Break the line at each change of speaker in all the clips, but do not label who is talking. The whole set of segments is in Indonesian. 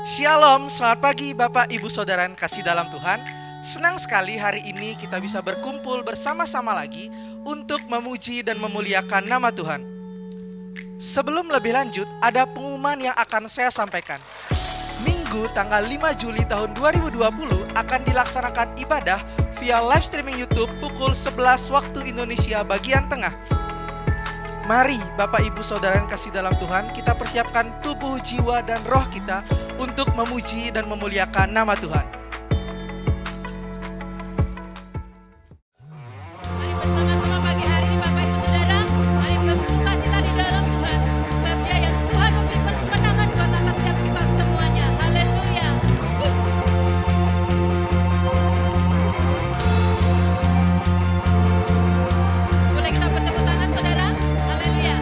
Shalom, selamat pagi Bapak Ibu Saudara yang kasih dalam Tuhan. Senang sekali hari ini kita bisa berkumpul bersama-sama lagi untuk memuji dan memuliakan nama Tuhan. Sebelum lebih lanjut, ada pengumuman yang akan saya sampaikan. Minggu tanggal 5 Juli tahun 2020 akan dilaksanakan ibadah via live streaming YouTube pukul 11 waktu Indonesia bagian tengah. Mari Bapak Ibu Saudara yang kasih dalam Tuhan, kita persiapkan tubuh, jiwa, dan roh kita untuk memuji dan memuliakan nama Tuhan.
Mari bersama-sama pagi hari ini Bapak Ibu Saudara, mari bersukacita di dalam Tuhan, sebab Dia yang Tuhan memberikan kemenangan buat atas setiap kita semuanya. Haleluya. Boleh kita bertepuk tangan Saudara? Haleluya.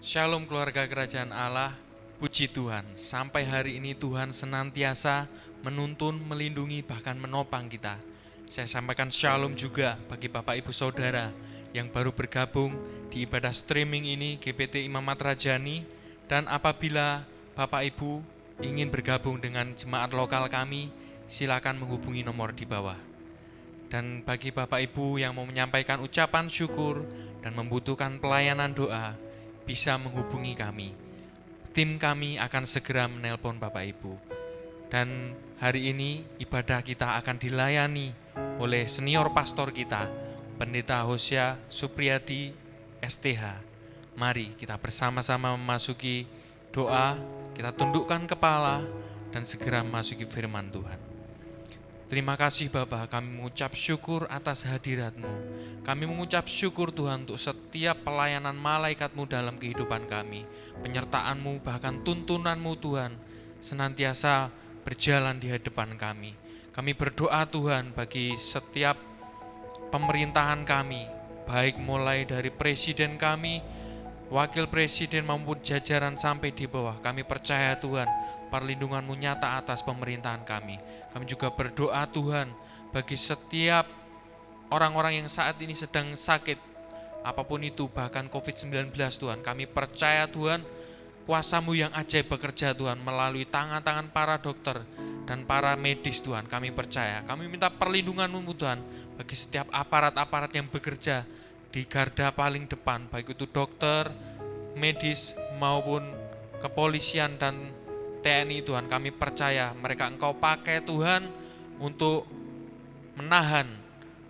Shalom keluarga kerajaan Allah, puji Tuhan. Sampai hari ini Tuhan senantiasa menuntun, melindungi, bahkan menopang kita. Saya sampaikan shalom juga bagi Bapak Ibu Saudara yang baru bergabung di ibadah streaming ini GPT Imamat Rajani. Dan apabila Bapak Ibu ingin bergabung dengan jemaat lokal kami, silakan menghubungi nomor di bawah. Dan bagi Bapak Ibu yang mau menyampaikan ucapan syukur dan membutuhkan pelayanan doa, bisa menghubungi kami. Tim kami akan segera menelpon Bapak Ibu. Dan hari ini ibadah kita akan dilayani oleh senior pastor kita, Pendeta Hosea Supriyadi STH. Mari kita bersama-sama memasuki doa, kita tundukkan kepala dan segera memasuki firman Tuhan. Terima kasih Bapa, kami mengucap syukur atas hadirat-Mu. Kami mengucap syukur Tuhan untuk setiap pelayanan malaikat-Mu dalam kehidupan kami. Penyertaan-Mu bahkan tuntunan-Mu Tuhan senantiasa berjalan di hadapan kami. Kami berdoa Tuhan bagi setiap pemerintahan kami, baik mulai dari presiden kami, wakil presiden maupun jajaran sampai di bawah. Kami percaya Tuhan, perlindungan-Mu nyata atas pemerintahan kami. Kami juga berdoa Tuhan bagi setiap orang-orang yang saat ini sedang sakit, apapun itu, bahkan COVID-19 Tuhan. Kami percaya Tuhan, kuasa-Mu yang ajaib bekerja Tuhan melalui tangan-tangan para dokter dan para medis Tuhan. Kami percaya, kami minta perlindungan-Mu Tuhan bagi setiap aparat-aparat yang bekerja di garda paling depan, baik itu dokter, medis maupun kepolisian dan TNI Tuhan. Kami percaya mereka Engkau pakai Tuhan untuk menahan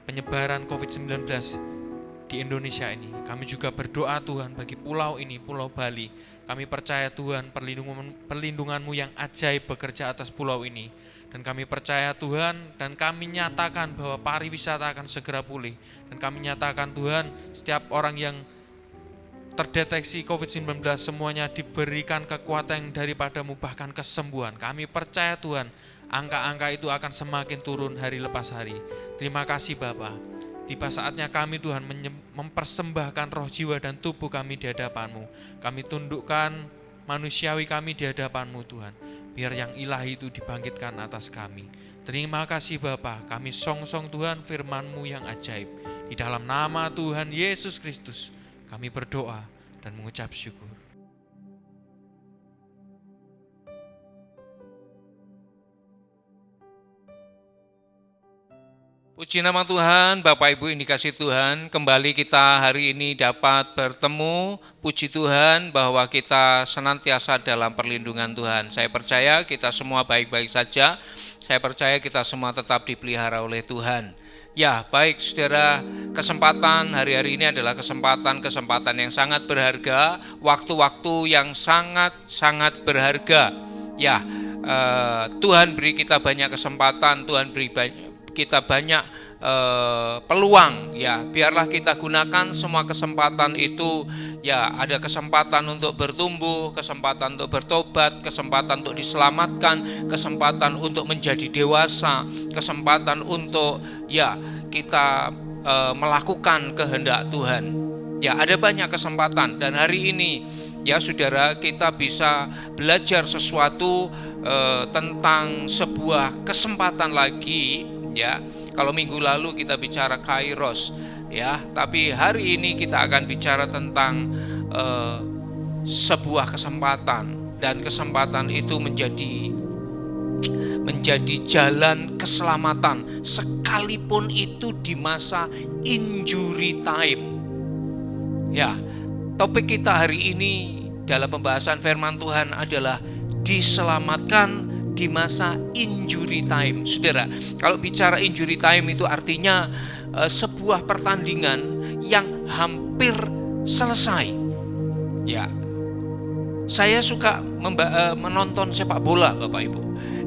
penyebaran COVID-19 di Indonesia ini. Kami juga berdoa Tuhan bagi pulau ini, Pulau Bali. Kami percaya Tuhan perlindungan-Mu yang ajaib bekerja atas pulau ini. Dan kami percaya Tuhan, dan kami nyatakan bahwa pariwisata akan segera pulih. Dan kami nyatakan Tuhan, setiap orang yang terdeteksi COVID-19 semuanya diberikan kekuatan daripada-Mu, bahkan kesembuhan. Kami percaya Tuhan, angka-angka itu akan semakin turun hari lepas hari. Terima kasih Bapa. Tiba saatnya kami Tuhan mempersembahkan roh, jiwa, dan tubuh kami di hadapan-Mu. Kami tundukkan manusiawi kami di hadapan-Mu Tuhan. Biar yang ilahi itu dibangkitkan atas kami. Terima kasih Bapa. Kami song-song Tuhan firman-Mu yang ajaib. Di dalam nama Tuhan Yesus Kristus kami berdoa dan mengucap syukur.
Puji nama Tuhan, Bapak Ibu yang dikasihi Tuhan, kembali kita hari ini dapat bertemu. Puji Tuhan bahwa kita senantiasa dalam perlindungan Tuhan. Saya percaya kita semua baik-baik saja. Saya percaya kita semua tetap dipelihara oleh Tuhan. Ya, baik saudara, kesempatan hari-hari ini adalah kesempatan yang sangat berharga, waktu-waktu yang sangat-sangat berharga. Ya, Tuhan beri kita banyak kesempatan, Tuhan beri kita banyak peluang. Ya, biarlah kita gunakan semua kesempatan itu. Ya, ada kesempatan untuk bertumbuh, kesempatan untuk bertobat, kesempatan untuk diselamatkan, kesempatan untuk menjadi dewasa, kesempatan untuk kita melakukan kehendak Tuhan. Ya, ada banyak kesempatan, dan hari ini ya saudara, kita bisa belajar sesuatu tentang sebuah kesempatan lagi. Ya, kalau minggu lalu kita bicara kairos, ya, tapi hari ini kita akan bicara tentang sebuah kesempatan, dan kesempatan itu menjadi jalan keselamatan, sekalipun itu di masa injury time. Ya, topik kita hari ini dalam pembahasan firman Tuhan adalah diselamatkan di masa injury time. Saudara, kalau bicara injury time itu artinya sebuah pertandingan yang hampir selesai. Ya, saya suka menonton sepak bola, Bapak Ibu.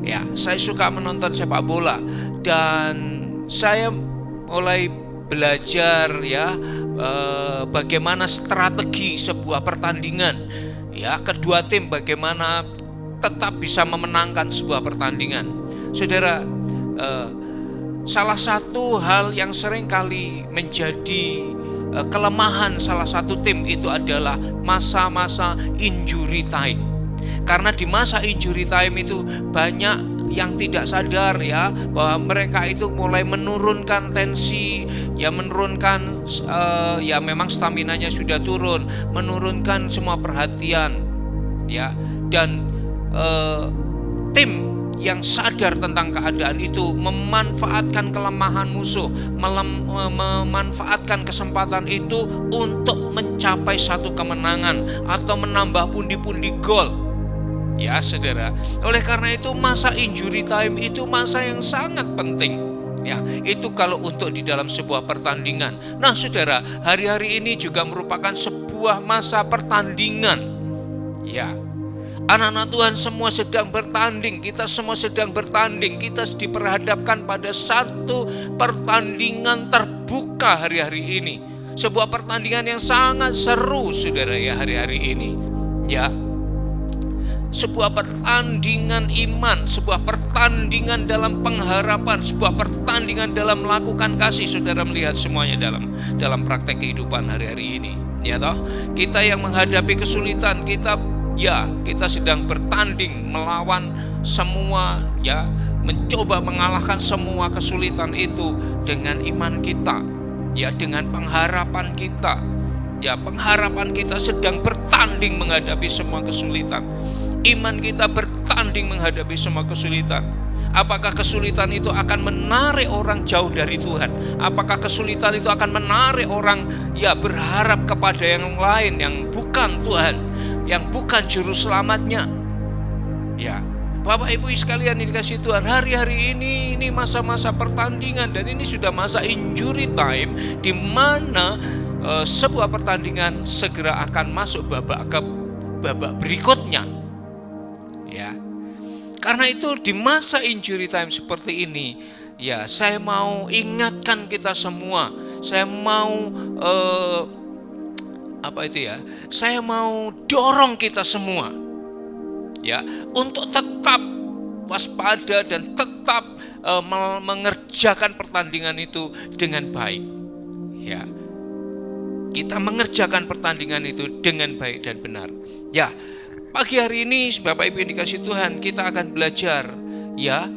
Ya, saya suka menonton sepak bola, dan saya mulai belajar bagaimana strategi sebuah pertandingan. Ya, kedua tim bagaimana tetap bisa memenangkan sebuah pertandingan. Saudara, salah satu hal yang seringkali menjadi kelemahan salah satu tim itu adalah masa-masa injury time. Karena di masa injury time itu banyak yang tidak sadar ya, bahwa mereka itu mulai menurunkan tensi, ya menurunkan ya memang staminanya sudah turun, menurunkan semua perhatian ya. Dan tim yang sadar tentang keadaan itu memanfaatkan kelemahan musuh, memanfaatkan kesempatan itu untuk mencapai satu kemenangan atau menambah pundi-pundi gol. Ya saudara, oleh karena itu masa injury time itu masa yang sangat penting. Ya, itu kalau untuk di dalam sebuah pertandingan. Nah saudara, hari-hari ini juga merupakan sebuah masa pertandingan. Ya, anak-anak Tuhan semua sedang bertanding, kita semua sedang bertanding. Kita diperhadapkan pada satu pertandingan terbuka hari-hari ini. Sebuah pertandingan yang sangat seru saudara ya hari-hari ini. Ya, sebuah pertandingan iman, sebuah pertandingan dalam pengharapan, sebuah pertandingan dalam melakukan kasih. Saudara melihat semuanya dalam praktek kehidupan hari-hari ini. Ya toh, kita yang menghadapi kesulitan, kita sedang bertanding melawan semua ya, mencoba mengalahkan semua kesulitan itu dengan iman kita, ya dengan pengharapan kita. Ya, pengharapan kita sedang bertanding menghadapi semua kesulitan. Iman kita bertanding menghadapi semua kesulitan. Apakah kesulitan itu akan menarik orang jauh dari Tuhan? Apakah kesulitan itu akan menarik orang ya berharap kepada yang lain yang bukan Tuhan, yang bukan juru selamatnya? Ya, Bapak Ibu sekalian yang dikasihi Tuhan, hari-hari ini masa-masa pertandingan dan ini sudah masa injury time, di mana sebuah pertandingan segera akan masuk babak berikutnya. Ya, karena itu di masa injury time seperti ini, ya saya mau ingatkan kita semua, saya mau saya mau dorong kita semua, ya untuk tetap waspada dan tetap mengerjakan pertandingan itu dengan baik. Ya, kita mengerjakan pertandingan itu dengan baik dan benar. Ya, pagi hari ini Bapak Ibu yang dikasihi Tuhan, kita akan belajar ya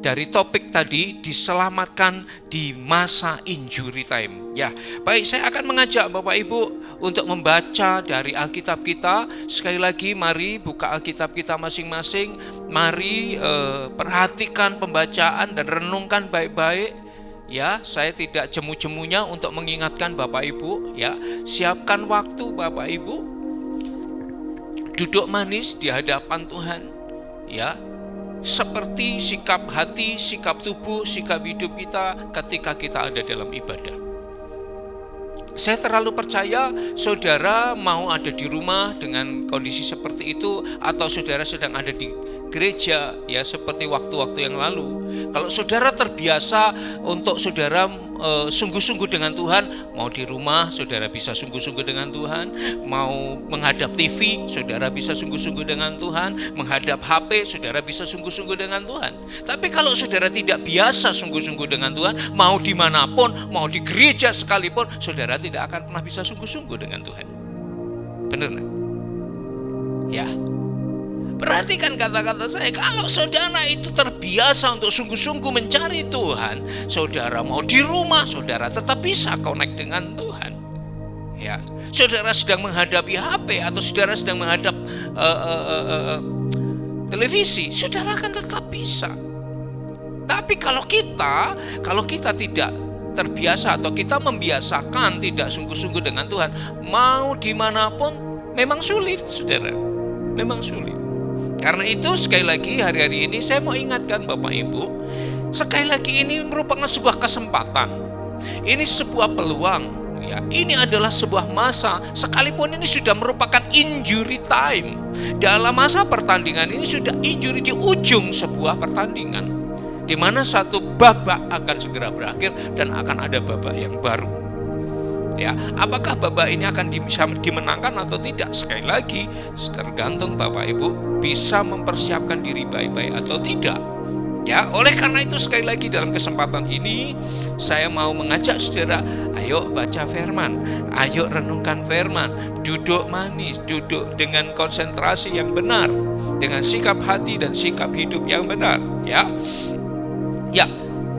dari topik tadi, diselamatkan di masa injury time. Ya, baik, saya akan mengajak Bapak Ibu untuk membaca dari Alkitab kita. Sekali lagi mari buka Alkitab kita masing-masing. Mari perhatikan pembacaan dan renungkan baik-baik. Ya, saya tidak jemu-jemunya untuk mengingatkan Bapak Ibu. Ya, siapkan waktu Bapak Ibu, duduk manis di hadapan Tuhan, ya, seperti sikap hati, sikap tubuh, sikap hidup kita ketika kita ada dalam ibadah. Saya terlalu percaya saudara mau ada di rumah dengan kondisi seperti itu, atau saudara sedang ada di gereja ya seperti waktu-waktu yang lalu. Kalau saudara terbiasa untuk saudara sungguh-sungguh dengan Tuhan, mau di rumah saudara bisa sungguh-sungguh dengan Tuhan, mau menghadap TV saudara bisa sungguh-sungguh dengan Tuhan, menghadap HP saudara bisa sungguh-sungguh dengan Tuhan. Tapi kalau saudara tidak biasa sungguh-sungguh dengan Tuhan, mau dimanapun, mau di gereja sekalipun, saudara tidak akan pernah bisa sungguh-sungguh dengan Tuhan. Benar nggak? Ya, perhatikan kata-kata saya. Kalau saudara itu terbiasa untuk sungguh-sungguh mencari Tuhan, saudara mau di rumah, saudara tetap bisa connect dengan Tuhan. Ya, saudara sedang menghadapi HP atau saudara sedang menghadap televisi, saudara akan tetap bisa. Tapi kalau kita tidak terbiasa atau kita membiasakan tidak sungguh-sungguh dengan Tuhan, mau dimanapun memang sulit, saudara. Memang sulit. Karena itu sekali lagi hari-hari ini saya mau ingatkan Bapak Ibu, sekali lagi ini merupakan sebuah kesempatan. Ini sebuah peluang, ya. Ini adalah sebuah masa, sekalipun ini sudah merupakan injury time. Dalam masa pertandingan ini sudah injury di ujung sebuah pertandingan, di mana satu babak akan segera berakhir dan akan ada babak yang baru. Ya, apakah babak ini akan bisa dimenangkan atau tidak? Sekali lagi tergantung Bapak Ibu bisa mempersiapkan diri baik-baik atau tidak. Ya, oleh karena itu sekali lagi dalam kesempatan ini saya mau mengajak saudara, ayo baca firman, ayo renungkan firman, duduk manis, duduk dengan konsentrasi yang benar, dengan sikap hati dan sikap hidup yang benar, ya. Ya,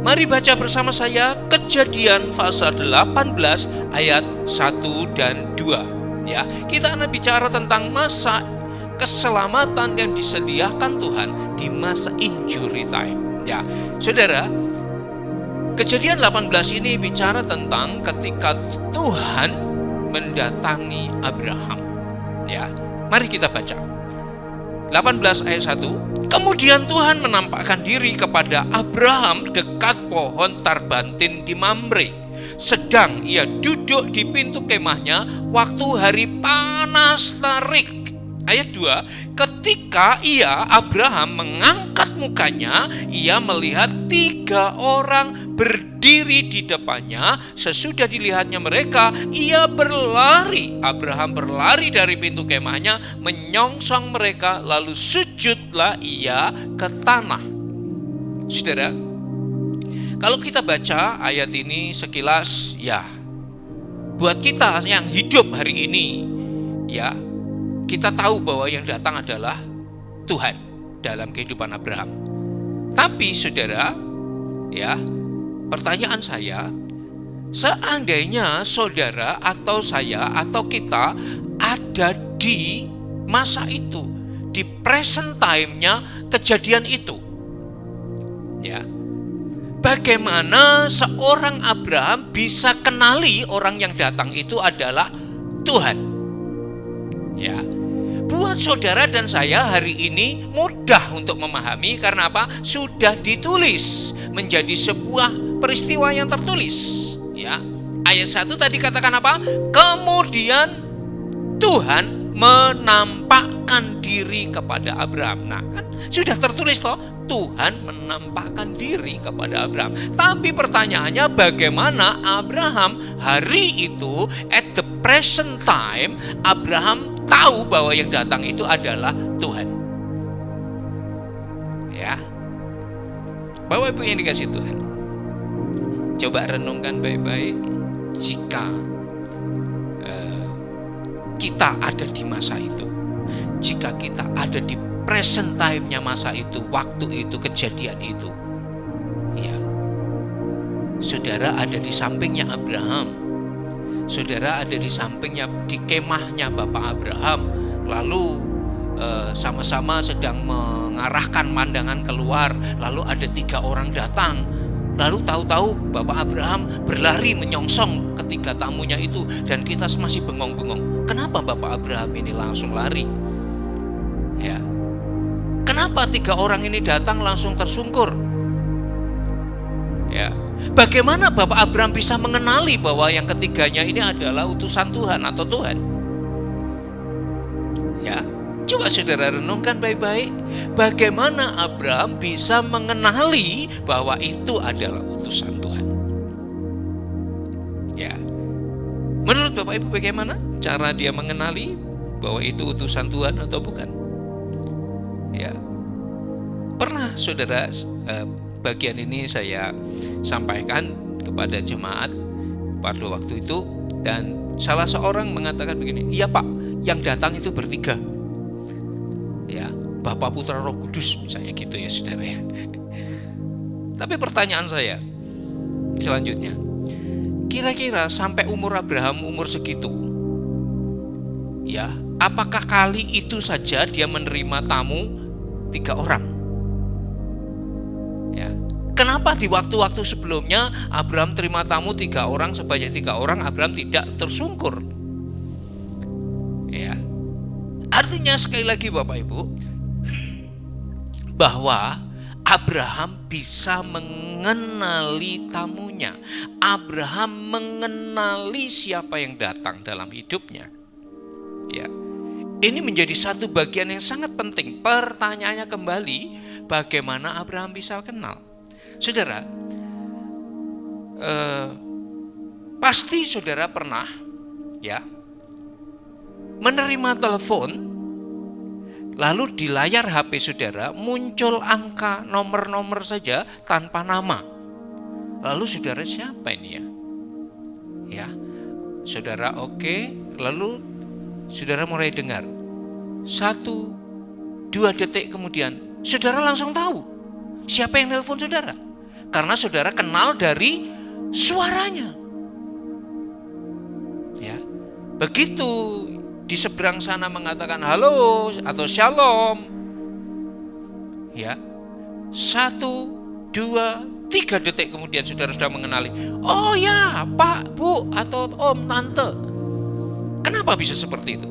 mari baca bersama saya Kejadian pasal 18 ayat 1 dan 2. Ya, kita akan bicara tentang masa keselamatan yang disediakan Tuhan di masa injury time. Ya, saudara, Kejadian 18 ini bicara tentang ketika Tuhan mendatangi Abraham. Ya, mari kita baca. 18 ayat 1. Kemudian Tuhan menampakkan diri kepada Abraham dekat pohon tarbantin di Mamre, sedang ia duduk di pintu kemahnya waktu hari panas terik. Ayat 2, ketika Abraham mengangkat mukanya, ia melihat 3 orang berdiri di depannya. Sesudah dilihatnya mereka, ia berlari. Abraham berlari dari pintu kemahnya, menyongsong mereka, lalu sujudlah ia ke tanah. Saudara, kalau kita baca ayat ini sekilas, ya, buat kita yang hidup hari ini, ya, kita tahu bahwa yang datang adalah Tuhan dalam kehidupan Abraham. Tapi saudara, ya, pertanyaan saya, seandainya saudara atau saya atau kita ada di masa itu, di present time-nya kejadian itu, ya, bagaimana seorang Abraham bisa kenali orang yang datang itu adalah Tuhan? Ya, buat saudara dan saya hari ini mudah untuk memahami karena apa? Sudah ditulis menjadi sebuah peristiwa yang tertulis. Ya, ayat 1 tadi katakan apa? Kemudian Tuhan menampakkan diri kepada Abraham. Nah, kan sudah tertulis toh, Tuhan menampakkan diri kepada Abraham. Tapi pertanyaannya, bagaimana Abraham hari itu at the present time Abraham tahu bahwa yang datang itu adalah Tuhan? Ya, Bapak Ibu yang dikasih Tuhan, coba renungkan baik-baik. Jika kita ada di masa itu, jika kita ada di present time-nya masa itu, waktu itu, kejadian itu, ya, saudara ada di sampingnya Abraham, saudara ada di sampingnya, di kemahnya Bapak Abraham, lalu sama-sama sedang mengarahkan pandangan keluar, lalu ada 3 orang datang, lalu tahu-tahu Bapak Abraham berlari menyongsong ketiga tamunya itu, dan kita masih bengong-bengong. Kenapa Bapak Abraham ini langsung lari? Ya, kenapa 3 orang ini datang langsung tersungkur? Ya, bagaimana Bapak Abraham bisa mengenali bahwa yang ketiganya ini adalah utusan Tuhan atau Tuhan? Ya, coba saudara renungkan baik-baik. Bagaimana Abraham bisa mengenali bahwa itu adalah utusan Tuhan? Ya, menurut Bapak Ibu bagaimana cara dia mengenali bahwa itu utusan Tuhan atau bukan? Ya, pernah saudara, bagian ini saya sampaikan kepada jemaat pada waktu itu, dan salah seorang mengatakan begini, iya Pak, yang datang itu bertiga, ya, Bapa, Putra, Roh Kudus misalnya gitu ya saudara ya. Tapi pertanyaan saya selanjutnya, kira-kira sampai umur Abraham umur segitu, ya, apakah kali itu saja dia menerima tamu 3 orang? Ya, kenapa di waktu-waktu sebelumnya Abraham terima tamu 3 orang, sebanyak 3 orang, Abraham tidak tersungkur? Ya, artinya sekali lagi Bapak Ibu, bahwa Abraham bisa mengenali tamunya. Abraham mengenali siapa yang datang dalam hidupnya. Ya, ini menjadi satu bagian yang sangat penting. Pertanyaannya kembali, bagaimana Abraham bisa kenal? Saudara, pasti saudara pernah, ya, menerima telepon Lalu di layar HP saudara muncul angka nomor-nomor saja tanpa nama. Lalu saudara, siapa ini ya? Ya, saudara oke. Lalu saudara mulai dengar. 1-2 detik kemudian saudara langsung tahu siapa yang nelpon saudara. Karena saudara kenal dari suaranya. Ya, begitu di seberang sana mengatakan halo atau shalom, ya, 1-2-3 detik kemudian saudara sudah mengenali. Oh ya, Pak, Bu, atau Om, Tante. Kenapa bisa seperti itu?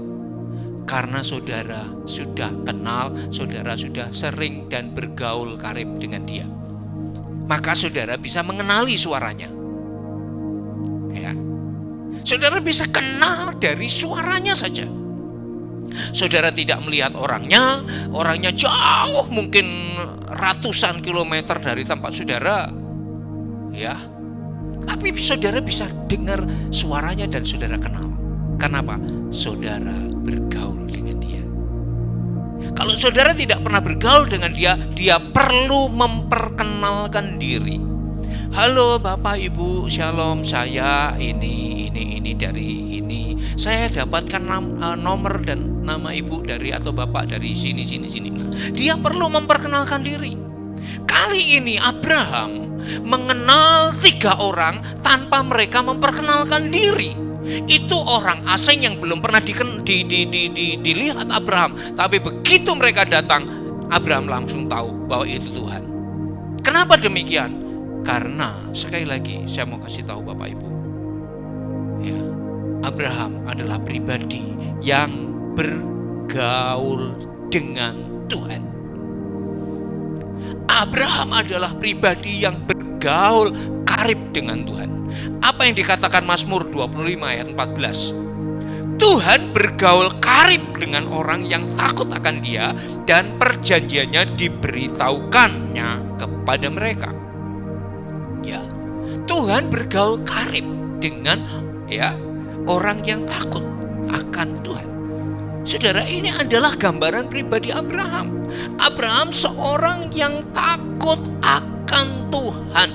Karena saudara sudah kenal, saudara sudah sering dan bergaul karib dengan dia. Maka saudara bisa mengenali suaranya. Ya. Saudara bisa kenal dari suaranya saja. Saudara tidak melihat orangnya jauh mungkin ratusan kilometer dari tempat saudara. Ya. Tapi saudara bisa dengar suaranya dan saudara kenal. Kenapa? Saudara bergaul dengan dia. Kalau saudara tidak pernah bergaul dengan dia, dia perlu memperkenalkan diri. Halo Bapak Ibu, shalom, saya ini dari ini. Saya dapatkan nomor dan nama Ibu dari atau Bapak dari sini. Dia perlu memperkenalkan diri. Kali ini Abraham mengenal 3 orang tanpa mereka memperkenalkan diri. Itu orang asing yang belum pernah dilihat Abraham. Tapi begitu mereka datang, Abraham langsung tahu bahwa itu Tuhan. Kenapa demikian? Karena sekali lagi saya mau kasih tahu Bapak Ibu, ya, Abraham adalah pribadi yang bergaul dengan Tuhan. Abraham adalah pribadi yang bergaul karib dengan Tuhan. Apa yang dikatakan Mazmur 25 ayat 14? Tuhan bergaul karib dengan orang yang takut akan Dia dan perjanjiannya diberitahukannya kepada mereka. Ya, Tuhan bergaul karib dengan orang yang takut akan Tuhan. Saudara, ini adalah gambaran pribadi Abraham. Abraham seorang yang takut akan Tuhan.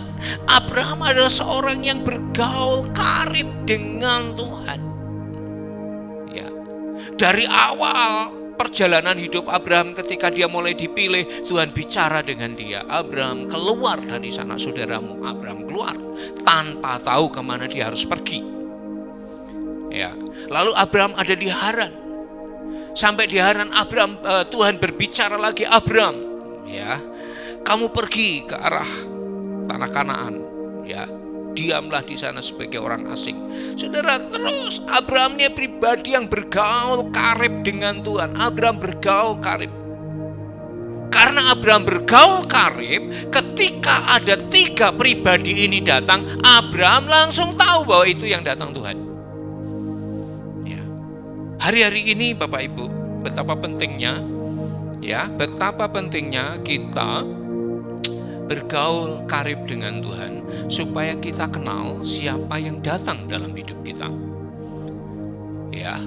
Abraham adalah seorang yang bergaul karib dengan Tuhan. Ya. Dari awal perjalanan hidup Abraham ketika dia mulai dipilih, Tuhan bicara dengan dia. Abraham keluar dari sana, saudaramu. Abraham keluar tanpa tahu kemana dia harus pergi. Ya. Lalu Abraham ada di Haran. Sampai di Haran Tuhan berbicara lagi, Abraham, ya, kamu pergi ke arah tanah Kanaan. Ya, diamlah di sana sebagai orang asing. Saudara, terus Abraham ini pribadi yang bergaul karib dengan Tuhan. Abraham bergaul karib. Karena Abraham bergaul karib, ketika ada 3 pribadi ini datang, Abraham langsung tahu bahwa itu yang datang Tuhan. Ya. Hari-hari ini Bapak Ibu, betapa pentingnya kita bergaul karib dengan Tuhan, supaya kita kenal siapa yang datang dalam hidup kita. Ya,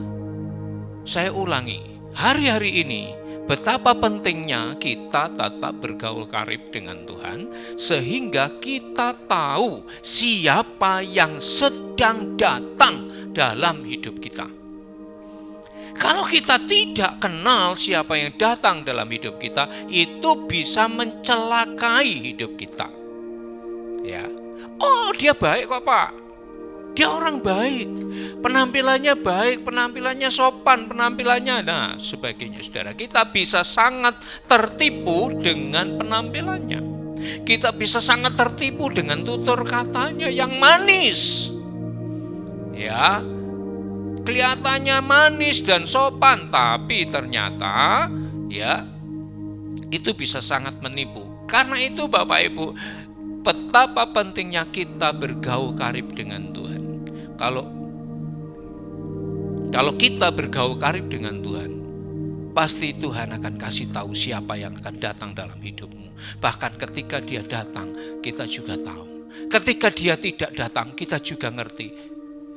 saya ulangi, hari-hari ini betapa pentingnya kita tetap bergaul karib dengan Tuhan, sehingga kita tahu siapa yang sedang datang dalam hidup kita. Kalau kita tidak kenal siapa yang datang dalam hidup kita, itu bisa mencelakai hidup kita. Ya. Oh, dia baik kok, Pak. Dia orang baik. Penampilannya baik, penampilannya sopan, penampilannya sebagainya. Saudara, kita bisa sangat tertipu dengan penampilannya. Kita bisa sangat tertipu dengan tutur katanya yang manis. Ya. Kelihatannya manis dan sopan, tapi ternyata itu bisa sangat menipu. Karena itu Bapak Ibu, betapa pentingnya kita bergaul karib dengan Tuhan. Kalau kita bergaul karib dengan Tuhan, pasti Tuhan akan kasih tahu siapa yang akan datang dalam hidupmu. Bahkan ketika dia datang, kita juga tahu. Ketika dia tidak datang, kita juga ngerti.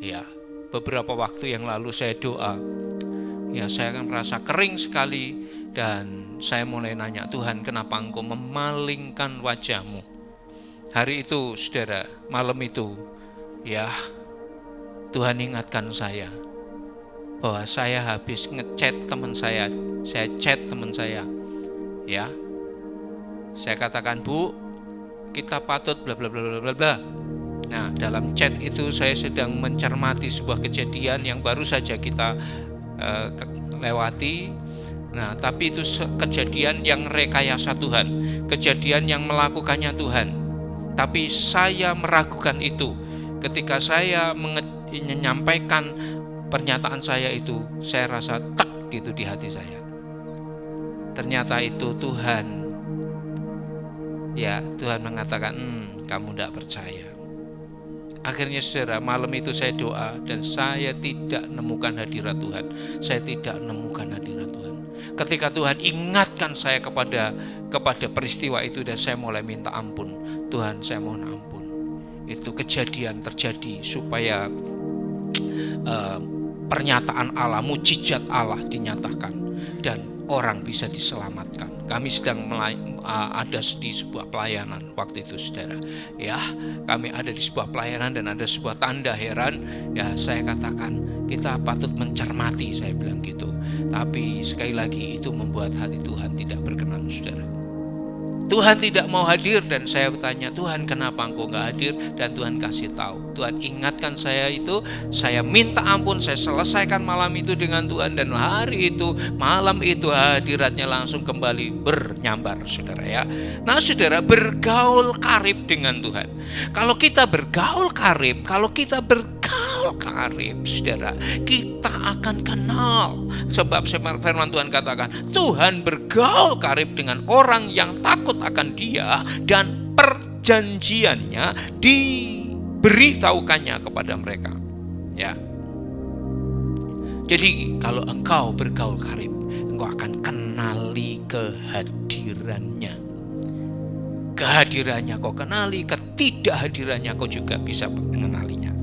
Ya. Beberapa waktu yang lalu saya doa, saya akan merasa kering sekali Dan saya mulai nanya, Tuhan, kenapa Engkau memalingkan wajah-Mu? Hari itu, saudara, malam itu, ya, Tuhan ingatkan saya bahwa saya habis ngechat teman saya chat teman saya, ya. Saya katakan, Bu, kita patut bla bla bla bla bla bla. Nah, dalam chat itu saya sedang mencermati sebuah kejadian yang baru saja kita lewati. Nah, tapi itu kejadian yang rekayasa Tuhan, kejadian yang melakukannya Tuhan. Tapi saya meragukan itu. Ketika saya menyampaikan pernyataan saya itu, saya rasa tek gitu di hati saya. Ternyata itu Tuhan. Ya, Tuhan mengatakan, kamu tidak percaya. Akhirnya saudara, malam itu saya doa dan saya tidak menemukan hadirat Tuhan. Saya tidak menemukan hadirat Tuhan. Ketika Tuhan ingatkan saya kepada peristiwa itu dan saya mulai minta ampun. Tuhan, saya mohon ampun. Itu kejadian terjadi supaya pernyataan Allah, mujizat Allah dinyatakan dan orang bisa diselamatkan. Kami sedang ada di sebuah pelayanan waktu itu, saudara. Ya, kami ada di sebuah pelayanan dan ada sebuah tanda heran. Ya, saya katakan kita patut mencermati, saya bilang gitu. Tapi sekali lagi itu membuat hati Tuhan tidak berkenan, saudara. Tuhan tidak mau hadir dan saya bertanya, Tuhan kenapa Engkau gak hadir? Dan Tuhan kasih tahu, Tuhan ingatkan saya itu, saya minta ampun, saya selesaikan malam itu dengan Tuhan. Dan hari itu, malam itu hadiratnya langsung kembali bernyambar, saudara ya. Nah saudara, bergaul karib dengan Tuhan. Kalau kita bergaul karib, saudara, kita akan kenal. Sebab firman Tuhan katakan, Tuhan bergaul karib dengan orang yang takut akan Dia dan perjanjiannya diberitahukannya kepada mereka. Ya. Jadi kalau engkau bergaul karib, engkau akan kenali kehadirannya. Kehadirannya kau kenali, ketidakhadirannya kau juga bisa mengenalinya.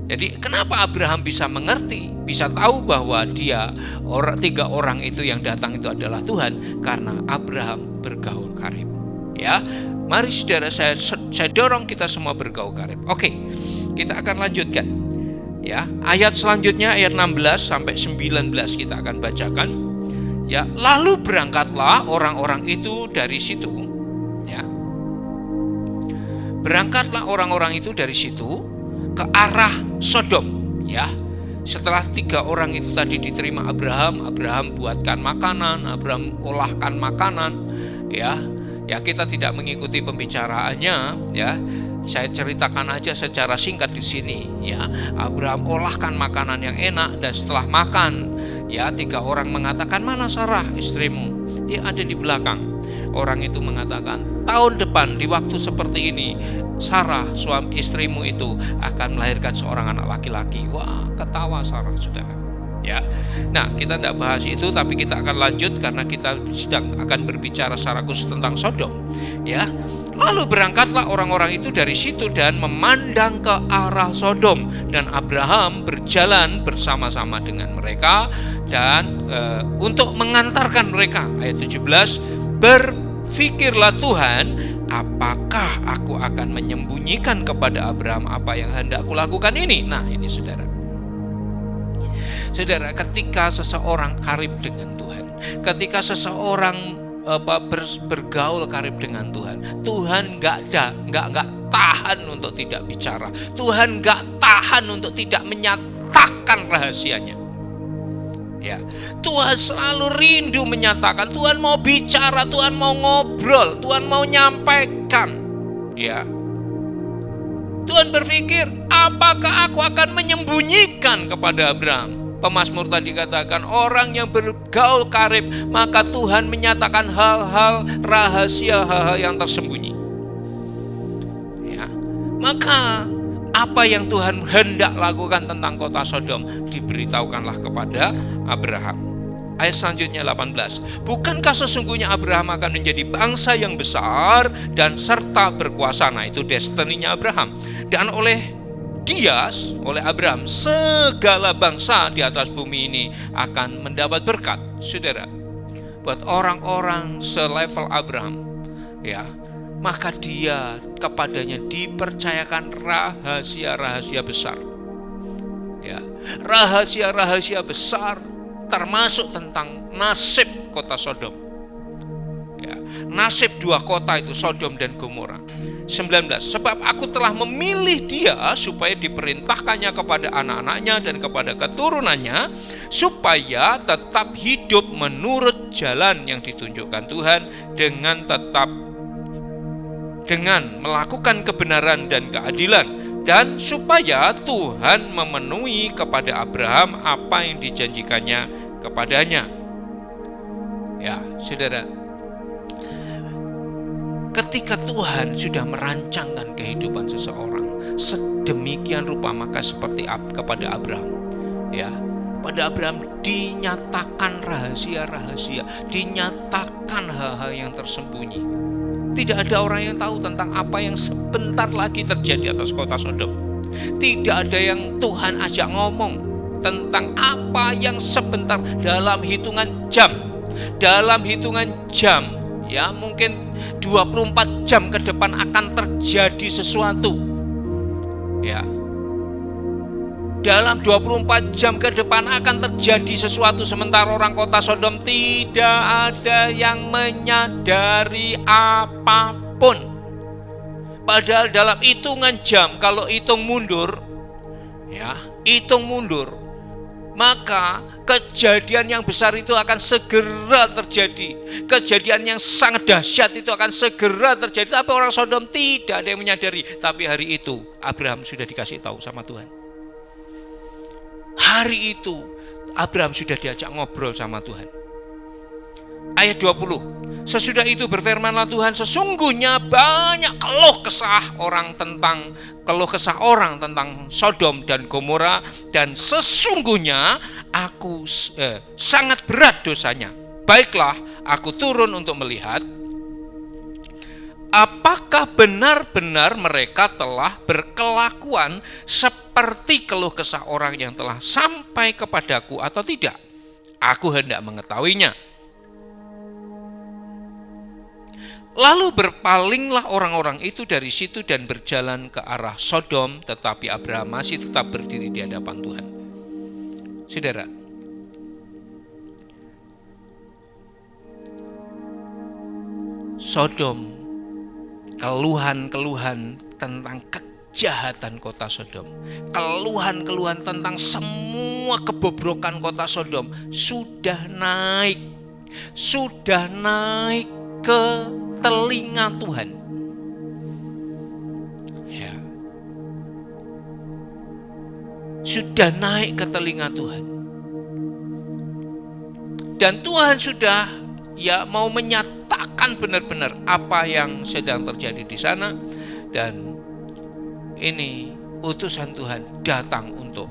Jadi kenapa Abraham bisa mengerti, bisa tahu bahwa tiga orang itu yang datang itu adalah Tuhan? Karena Abraham bergaul karib. Ya, mari saudara, saya dorong kita semua bergaul karib. Oke, kita akan lanjutkan. Ya, ayat selanjutnya ayat 16 sampai 19 kita akan bacakan. Ya, lalu berangkatlah orang-orang itu dari situ. Ya, berangkatlah orang-orang itu dari situ ke arah Sodom, ya. Setelah 3 orang itu tadi diterima Abraham buatkan makanan, Abraham olahkan makanan, ya. Ya, kita tidak mengikuti pembicaraannya, ya. Saya ceritakan aja secara singkat di sini, ya. Abraham olahkan makanan yang enak dan setelah makan, ya, 3 orang mengatakan, "Mana Sarah istrimu?" Dia ada di belakang. Orang itu mengatakan, tahun depan di waktu seperti ini Sarah suami istrimu itu akan melahirkan seorang anak laki-laki. Wah, ketawa Sarah, saudara. Ya, nah kita tidak bahas itu, tapi kita akan lanjut karena kita sedang akan berbicara secara khusus tentang Sodom. Ya, lalu berangkatlah orang-orang itu dari situ dan memandang ke arah Sodom, dan Abraham berjalan bersama-sama dengan mereka dan untuk mengantarkan mereka. Ayat 17, berfikirlah Tuhan, apakah aku akan menyembunyikan kepada Abraham apa yang hendak aku lakukan ini? Nah ini saudara, ketika seseorang karib dengan Tuhan, ketika seseorang bergaul karib dengan Tuhan, Tuhan nggak tahan untuk tidak bicara, Tuhan nggak tahan untuk tidak menyatakan rahasianya. Ya, Tuhan selalu rindu menyatakan, Tuhan mau bicara, Tuhan mau ngobrol, Tuhan mau nyampaikan. Ya, Tuhan berpikir, apakah aku akan menyembunyikan kepada Abraham? Pemazmur tadi katakan, orang yang bergaul karib, maka Tuhan menyatakan hal-hal rahasia, hal-hal yang tersembunyi. Ya, maka apa yang Tuhan hendak lakukan tentang kota Sodom diberitahukanlah kepada Abraham. Ayat selanjutnya 18. Bukankah sesungguhnya Abraham akan menjadi bangsa yang besar dan serta berkuasa? Nah itu destininya Abraham. Dan oleh Abraham, segala bangsa di atas bumi ini akan mendapat berkat. Saudara, buat orang-orang selevel Abraham, ya, maka kepadanya dipercayakan rahasia-rahasia besar. Ya, rahasia-rahasia besar termasuk tentang nasib kota Sodom. Ya, nasib dua kota itu, Sodom dan Gomora. 19, sebab aku telah memilih dia supaya diperintahkannya kepada anak-anaknya dan kepada keturunannya, supaya tetap hidup menurut jalan yang ditunjukkan Tuhan dengan melakukan kebenaran dan keadilan, dan supaya Tuhan memenuhi kepada Abraham apa yang dijanjikannya kepadanya. Ya, saudara, ketika Tuhan sudah merancangkan kehidupan seseorang sedemikian rupa, maka seperti kepada Abraham, ya, pada Abraham dinyatakan rahasia-rahasia, dinyatakan hal-hal yang tersembunyi. Tidak ada orang yang tahu tentang apa yang sebentar lagi terjadi atas kota Sodom. Tidak ada yang Tuhan ajak ngomong tentang apa yang sebentar, dalam hitungan jam. Dalam hitungan jam, ya, mungkin 24 jam ke depan akan terjadi sesuatu. Ya. Dalam 24 jam ke depan akan terjadi sesuatu, sementara orang kota Sodom tidak ada yang menyadari apapun. Padahal dalam hitungan jam, kalau hitung mundur, ya, hitung mundur, maka kejadian yang besar itu akan segera terjadi. Kejadian yang sangat dahsyat itu akan segera terjadi. Tapi orang Sodom tidak ada yang menyadari. Tapi hari itu Abraham sudah dikasih tahu sama Tuhan. Hari itu Abraham sudah diajak ngobrol sama Tuhan. Ayat 20, sesudah itu berfirmanlah Tuhan, sesungguhnya banyak keluh kesah orang tentang Sodom dan Gomora, dan sesungguhnya aku sangat berat dosanya. Baiklah, aku turun untuk melihat apakah benar-benar mereka telah berkelakuan seperti keluh kesah orang yang telah sampai kepadaku atau tidak. Aku hendak mengetahuinya. Lalu berpalinglah orang-orang itu dari situ dan berjalan ke arah Sodom, tetapi Abraham masih tetap berdiri di hadapan Tuhan. Saudara, Sodom, keluhan-keluhan tentang kejahatan kota Sodom, keluhan-keluhan tentang semua kebobrokan kota Sodom sudah naik ke telinga Tuhan. Ya. Sudah naik ke telinga Tuhan. Dan Tuhan sudah mau menyatakan benar-benar apa yang sedang terjadi di sana, dan ini utusan Tuhan datang untuk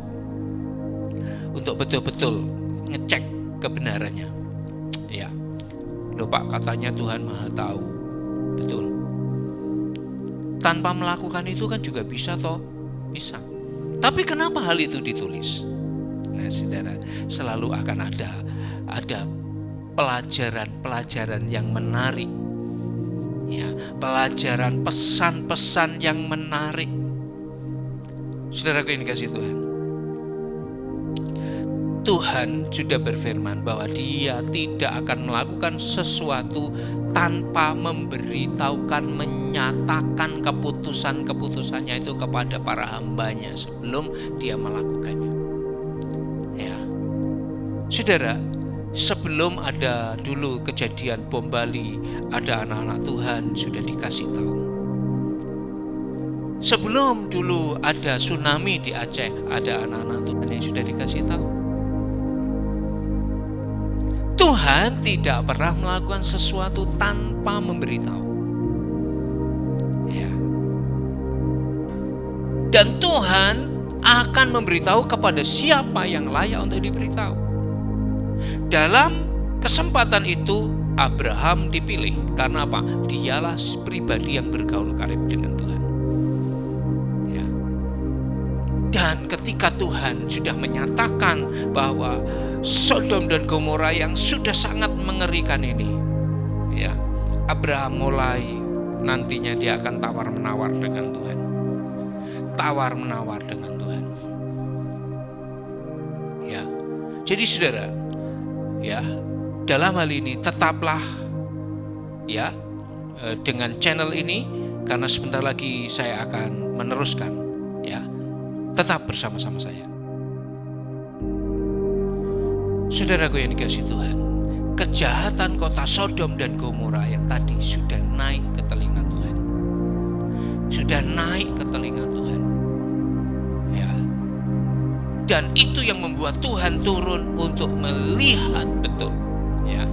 betul-betul ngecek kebenarannya. Ya. Loh Pak, katanya Tuhan Maha Tahu. Betul. Tanpa melakukan itu kan juga bisa toh? Bisa. Tapi kenapa hal itu ditulis? Nah, saudara, selalu akan ada pelajaran-pelajaran yang menarik. Ya, pelajaran pesan-pesan yang menarik. Saudaraku yang dikasihi Tuhan. Tuhan sudah berfirman bahwa Dia tidak akan melakukan sesuatu tanpa memberitahukan, menyatakan keputusan-keputusannya itu kepada para hambanya sebelum Dia melakukannya. Ya, saudara, sebelum ada dulu kejadian bom Bali, ada anak-anak Tuhan sudah dikasih tahu. Sebelum dulu ada tsunami di Aceh, ada anak-anak Tuhan yang sudah dikasih tahu. Tuhan tidak pernah melakukan sesuatu tanpa memberitahu. Ya. Dan Tuhan akan memberitahu kepada siapa yang layak untuk diberitahu. Dalam kesempatan itu Abraham dipilih. Karena apa? Dialah pribadi yang bergaul karib dengan Tuhan. Ya. Dan ketika Tuhan sudah menyatakan bahwa Sodom dan Gomora yang sudah sangat mengerikan ini, ya, Abraham mulai nantinya dia akan tawar-menawar dengan Tuhan. Tawar-menawar dengan Tuhan. Ya. Jadi saudara, ya, dalam hal ini tetaplah ya dengan channel ini, karena sebentar lagi saya akan meneruskan, ya. Tetap bersama-sama saya. Saudaraku yang dikasihi Tuhan, kejahatan kota Sodom dan Gomora yang tadi sudah naik ke telinga Tuhan. Sudah naik ke telinga Tuhan. Ya. Dan itu yang membuat Tuhan turun untuk melihat betul, ya.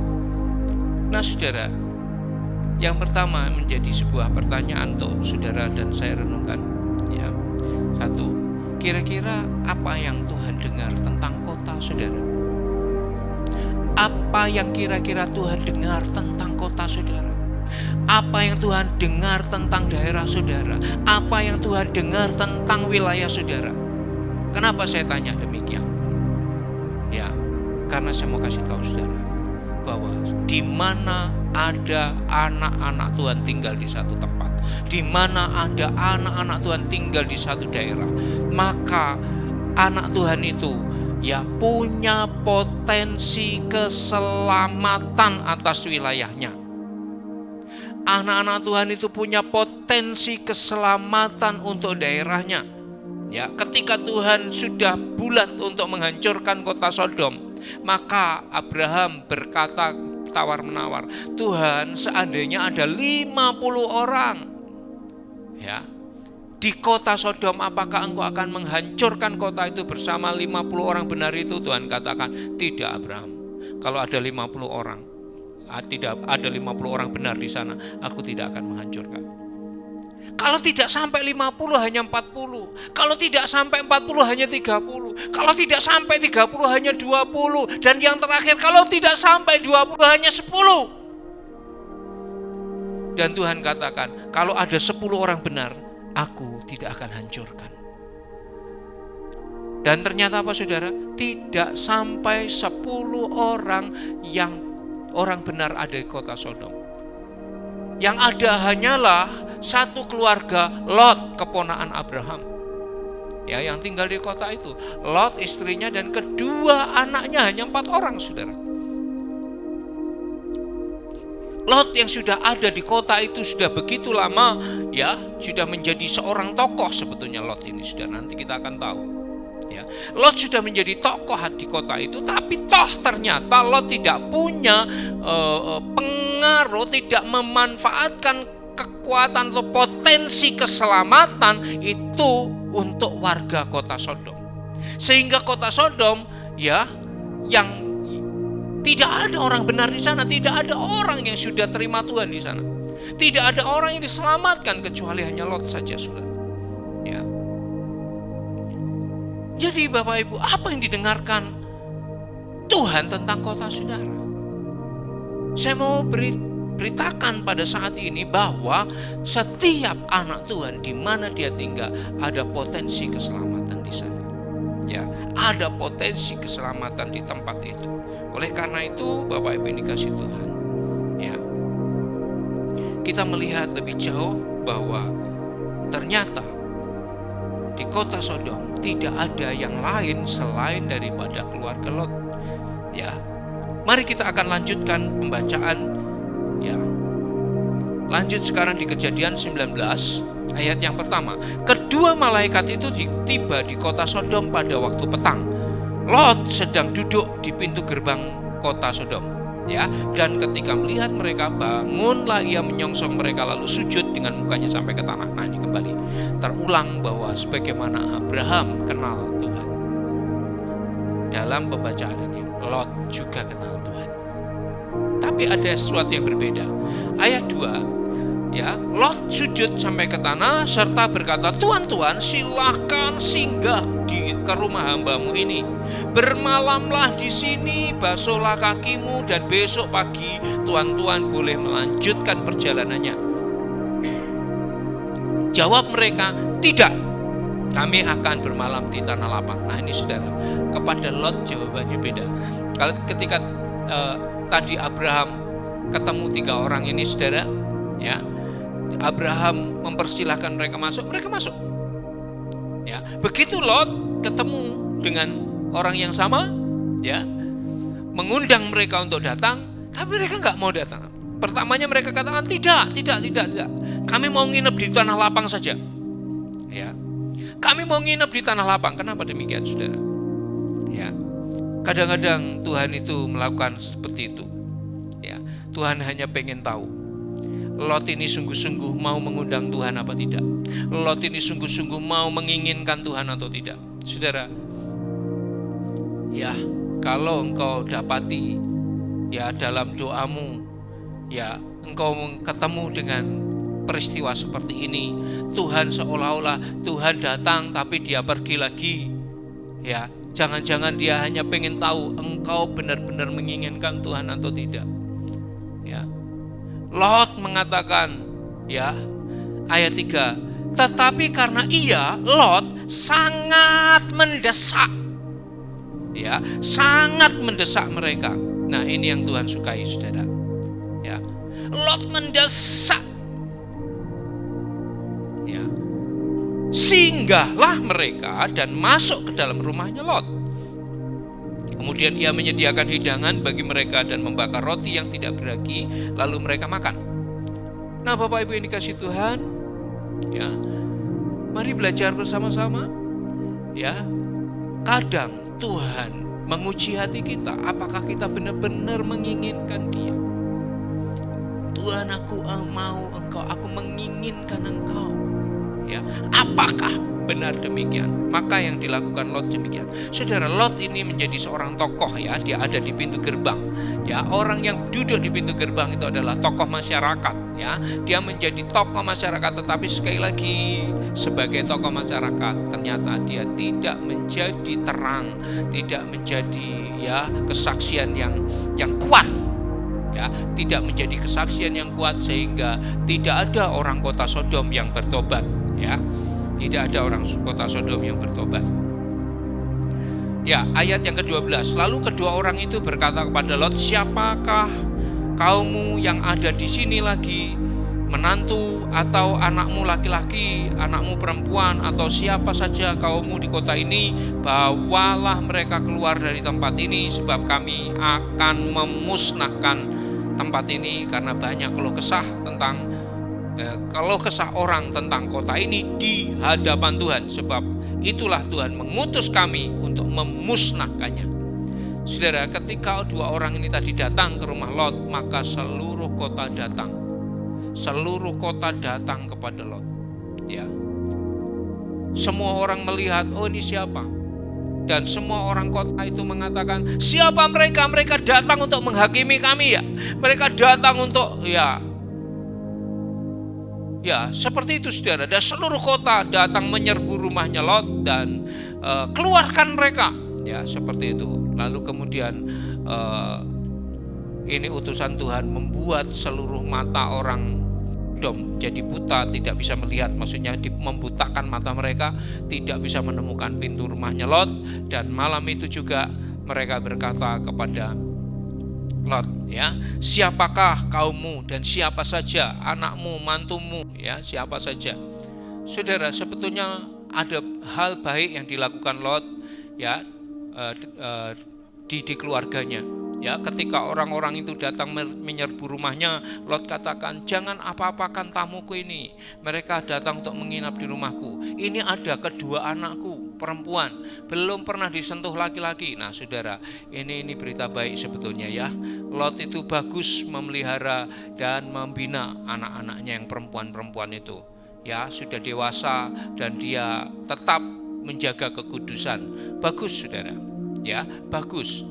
Nah, saudara, yang pertama menjadi sebuah pertanyaan untuk saudara dan saya renungkan, ya. Satu, kira-kira apa yang Tuhan dengar tentang kota saudara? Apa yang kira-kira Tuhan dengar tentang kota saudara? Apa yang Tuhan dengar tentang daerah saudara? Apa yang Tuhan dengar tentang wilayah saudara? Kenapa saya tanya demikian? Ya, karena saya mau kasih tahu saudara bahwa di mana ada anak-anak Tuhan tinggal di satu tempat, di mana ada anak-anak Tuhan tinggal di satu daerah, maka anak Tuhan itu ya punya potensi keselamatan atas wilayahnya. Anak-anak Tuhan itu punya potensi keselamatan untuk daerahnya. Ya, ketika Tuhan sudah bulat untuk menghancurkan kota Sodom, maka Abraham berkata tawar-menawar, Tuhan, seandainya ada 50 orang, ya, di kota Sodom, apakah engkau akan menghancurkan kota itu bersama 50 orang benar itu? Tuhan katakan, tidak Abraham. Kalau ada 50 orang, tidak ada 50 orang benar di sana, aku tidak akan menghancurkan. Kalau tidak sampai 50 hanya 40. Kalau tidak sampai 40 hanya 30. Kalau tidak sampai 30 hanya 20. Dan yang terakhir, kalau tidak sampai 20 hanya 10. Dan Tuhan katakan, kalau ada 10 orang benar, aku tidak akan hancurkan. Dan ternyata apa saudara? Tidak sampai 10 orang yang orang benar ada di kota Sodom. Yang ada hanyalah satu keluarga, Lot, keponakan Abraham, ya, yang tinggal di kota itu. Lot, istrinya, dan kedua anaknya, hanya 4 orang saudara. Lot yang sudah ada di kota itu sudah begitu lama, ya, sudah menjadi seorang tokoh sebetulnya. Lot ini sudah, nanti kita akan tahu, ya. Lot sudah menjadi tokoh di kota itu, tapi toh ternyata Lot tidak punya pengaruh, tidak memanfaatkan kekuatan atau potensi keselamatan itu untuk warga kota Sodom. Sehingga kota Sodom, ya, yang tidak ada orang benar di sana, tidak ada orang yang sudah terima Tuhan di sana. Tidak ada orang yang diselamatkan kecuali hanya Lot saja, saudara. Ya. Jadi Bapak Ibu, apa yang didengarkan Tuhan tentang kota saudara? Saya mau beritakan pada saat ini bahwa setiap anak Tuhan di mana dia tinggal ada potensi keselamatan di sana. Ya, ada potensi keselamatan di tempat itu. Oleh karena itu, Bapak Ibu yang dikasihi Tuhan, ya, kita melihat lebih jauh bahwa ternyata di kota Sodom tidak ada yang lain selain daripada keluarga Lot. Ya, mari kita akan lanjutkan pembacaan. Ya, lanjut sekarang di Kejadian 19 ayat yang pertama. Kedua malaikat itu tiba di kota Sodom pada waktu petang. Lot sedang duduk di pintu gerbang kota Sodom, ya, dan ketika melihat mereka, bangunlah ia menyongsong mereka lalu sujud dengan mukanya sampai ke tanah. Nah, ini kembali terulang bahwa sebagaimana Abraham kenal Tuhan, dalam pembacaan ini Lot juga kenal Tuhan. Tapi ada sesuatu yang berbeda. Ayat 2, ya, Lot sujud sampai ke tanah serta berkata, Tuhan, Tuhan, silakan singgah ke rumah hambamu ini. Bermalamlah di sini, basuhlah kakimu, dan besok pagi tuan-tuan boleh melanjutkan perjalanannya. Jawab mereka, tidak. Kami akan bermalam di tanah lapang. Nah ini saudara, kepada Lot jawabannya beda. Kalau ketika tadi Abraham ketemu 3 orang ini saudara, ya, Abraham mempersilahkan mereka masuk, ya. Begitu Lot ketemu dengan orang yang sama, ya, mengundang mereka untuk datang, tapi mereka nggak mau datang. Pertamanya mereka katakan tidak. Kami mau nginep di tanah lapang saja, ya. Kami mau nginep di tanah lapang. Kenapa demikian, saudara? Ya, kadang-kadang Tuhan itu melakukan seperti itu. Ya, Tuhan hanya pengen tahu Lot ini sungguh-sungguh mau mengundang Tuhan apa tidak. Lot ini sungguh-sungguh mau menginginkan Tuhan atau tidak. Saudara, ya, kalau engkau dapati, ya, dalam doamu, ya, engkau ketemu dengan peristiwa seperti ini, Tuhan seolah-olah Tuhan datang tapi dia pergi lagi, ya, jangan-jangan dia hanya pengen tahu engkau benar-benar menginginkan Tuhan atau tidak, ya. Lot mengatakan, ya, ayat 3, tetapi karena ia, Lot, sangat mendesak, ya, sangat mendesak mereka. Nah ini yang Tuhan sukai, saudara, ya. Lot mendesak, ya, singgahlah mereka dan masuk ke dalam rumahnya Lot. Kemudian ia menyediakan hidangan bagi mereka dan membakar roti yang tidak beragi, lalu mereka makan. Nah Bapak Ibu yang dikasihi Tuhan, ya, mari belajar bersama-sama, ya. Kadang Tuhan menguji hati kita, apakah kita benar-benar menginginkan Dia. Tuhan, aku mau Engkau, aku menginginkan Engkau, ya. Apakah benar demikian? Maka yang dilakukan Lot demikian. Saudara, Lot ini menjadi seorang tokoh, ya. Dia ada di pintu gerbang, ya. Orang yang duduk di pintu gerbang itu adalah tokoh masyarakat, ya. Dia menjadi tokoh masyarakat, tetapi sekali lagi sebagai tokoh masyarakat ternyata dia tidak menjadi terang, tidak menjadi, ya, kesaksian yang kuat, ya, tidak menjadi kesaksian yang kuat sehingga tidak ada orang kota Sodom yang bertobat, ya. Tidak ada orang kota Sodom yang bertobat. Ya, ayat yang ke-12. Lalu kedua orang itu berkata kepada Lot, siapakah kaummu yang ada di sini lagi? Menantu atau anakmu laki-laki, anakmu perempuan, atau siapa saja kaummu di kota ini, bawalah mereka keluar dari tempat ini, sebab kami akan memusnahkan tempat ini karena banyak keluh kesah orang tentang kota ini di hadapan Tuhan, sebab itulah Tuhan mengutus kami untuk memusnahkannya. Saudara, ketika dua orang ini tadi datang ke rumah Lot, maka seluruh kota datang kepada Lot, ya. Semua orang melihat, oh ini siapa? Dan semua orang kota itu mengatakan, siapa mereka? Mereka datang untuk menghakimi kami, ya. Mereka datang untuk, ya, seperti itu, saudara. Dan seluruh kota datang menyerbu rumahnya Lot dan keluarkan mereka, ya, seperti itu. Lalu kemudian ini utusan Tuhan membuat seluruh mata orang Sodom jadi buta, tidak bisa melihat, maksudnya membutakan mata mereka, tidak bisa menemukan pintu rumahnya Lot. Dan malam itu juga mereka berkata kepada Lot, ya, siapakah kaummu dan siapa saja anakmu, mantumu, ya, siapa saja. Saudara, sebetulnya ada hal baik yang dilakukan Lot, ya, di keluarganya. Ya, ketika orang-orang itu datang menyerbu rumahnya, Lot katakan, jangan apa-apakan tamuku ini. Mereka datang untuk menginap di rumahku. Ini ada kedua anakku perempuan, belum pernah disentuh laki-laki. Nah, saudara, ini berita baik sebetulnya, ya. Lot itu bagus memelihara dan membina anak-anaknya yang perempuan-perempuan itu. Ya, sudah dewasa dan dia tetap menjaga kekudusan. Bagus, saudara. Ya, bagus.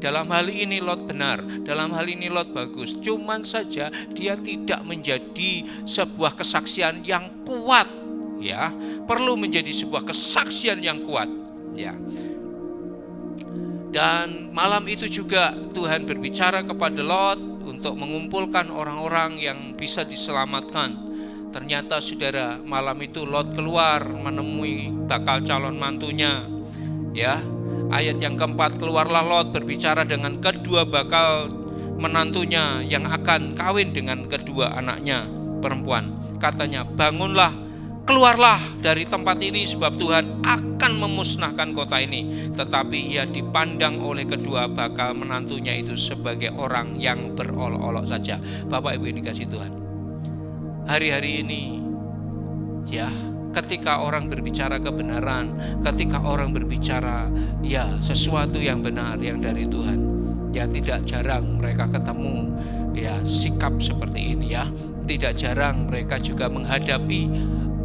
Dalam hal ini Lot benar, dalam hal ini Lot bagus. Cuman saja dia tidak menjadi sebuah kesaksian yang kuat, ya. Perlu menjadi sebuah kesaksian yang kuat, ya. Dan malam itu juga Tuhan berbicara kepada Lot untuk mengumpulkan orang-orang yang bisa diselamatkan. Ternyata saudara, malam itu Lot keluar menemui bakal calon mantunya. Ya, ayat yang keempat, keluarlah Lot berbicara dengan kedua bakal menantunya yang akan kawin dengan kedua anaknya perempuan. Katanya, bangunlah, keluarlah dari tempat ini sebab Tuhan akan memusnahkan kota ini. Tetapi ia dipandang oleh kedua bakal menantunya itu sebagai orang yang berolok-olok saja. Bapak Ibu yang dikasihi Tuhan, hari-hari ini ya, ketika orang berbicara kebenaran, ketika orang berbicara ya sesuatu yang benar yang dari Tuhan, ya tidak jarang mereka ketemu ya sikap seperti ini ya. Tidak jarang mereka juga menghadapi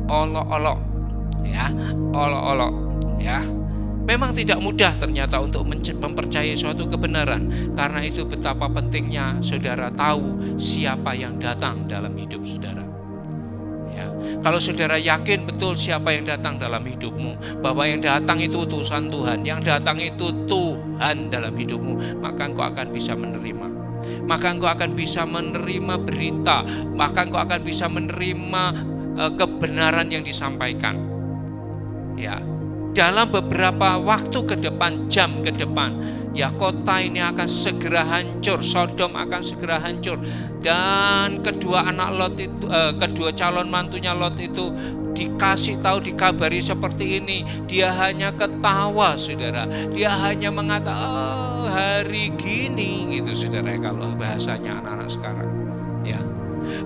olok-olok ya, olok-olok ya. Memang tidak mudah ternyata untuk mempercayai suatu kebenaran. Karena itu betapa pentingnya saudara tahu siapa yang datang dalam hidup saudara. Ya, kalau saudara yakin betul siapa yang datang dalam hidupmu, bahwa yang datang itu utusan Tuhan, yang datang itu Tuhan dalam hidupmu, maka engkau akan bisa menerima. Maka engkau akan bisa menerima berita, maka engkau akan bisa menerima kebenaran yang disampaikan. Ya, dalam beberapa waktu ke depan, jam ke depan, ya kota ini akan segera hancur, Sodom akan segera hancur. Dan kedua anak Lot itu, kedua calon mantunya Lot itu dikasih tahu, dikabari seperti ini. Dia hanya ketawa saudara, dia hanya mengatakan, oh hari gini gitu saudara, kalau bahasanya anak-anak sekarang ya.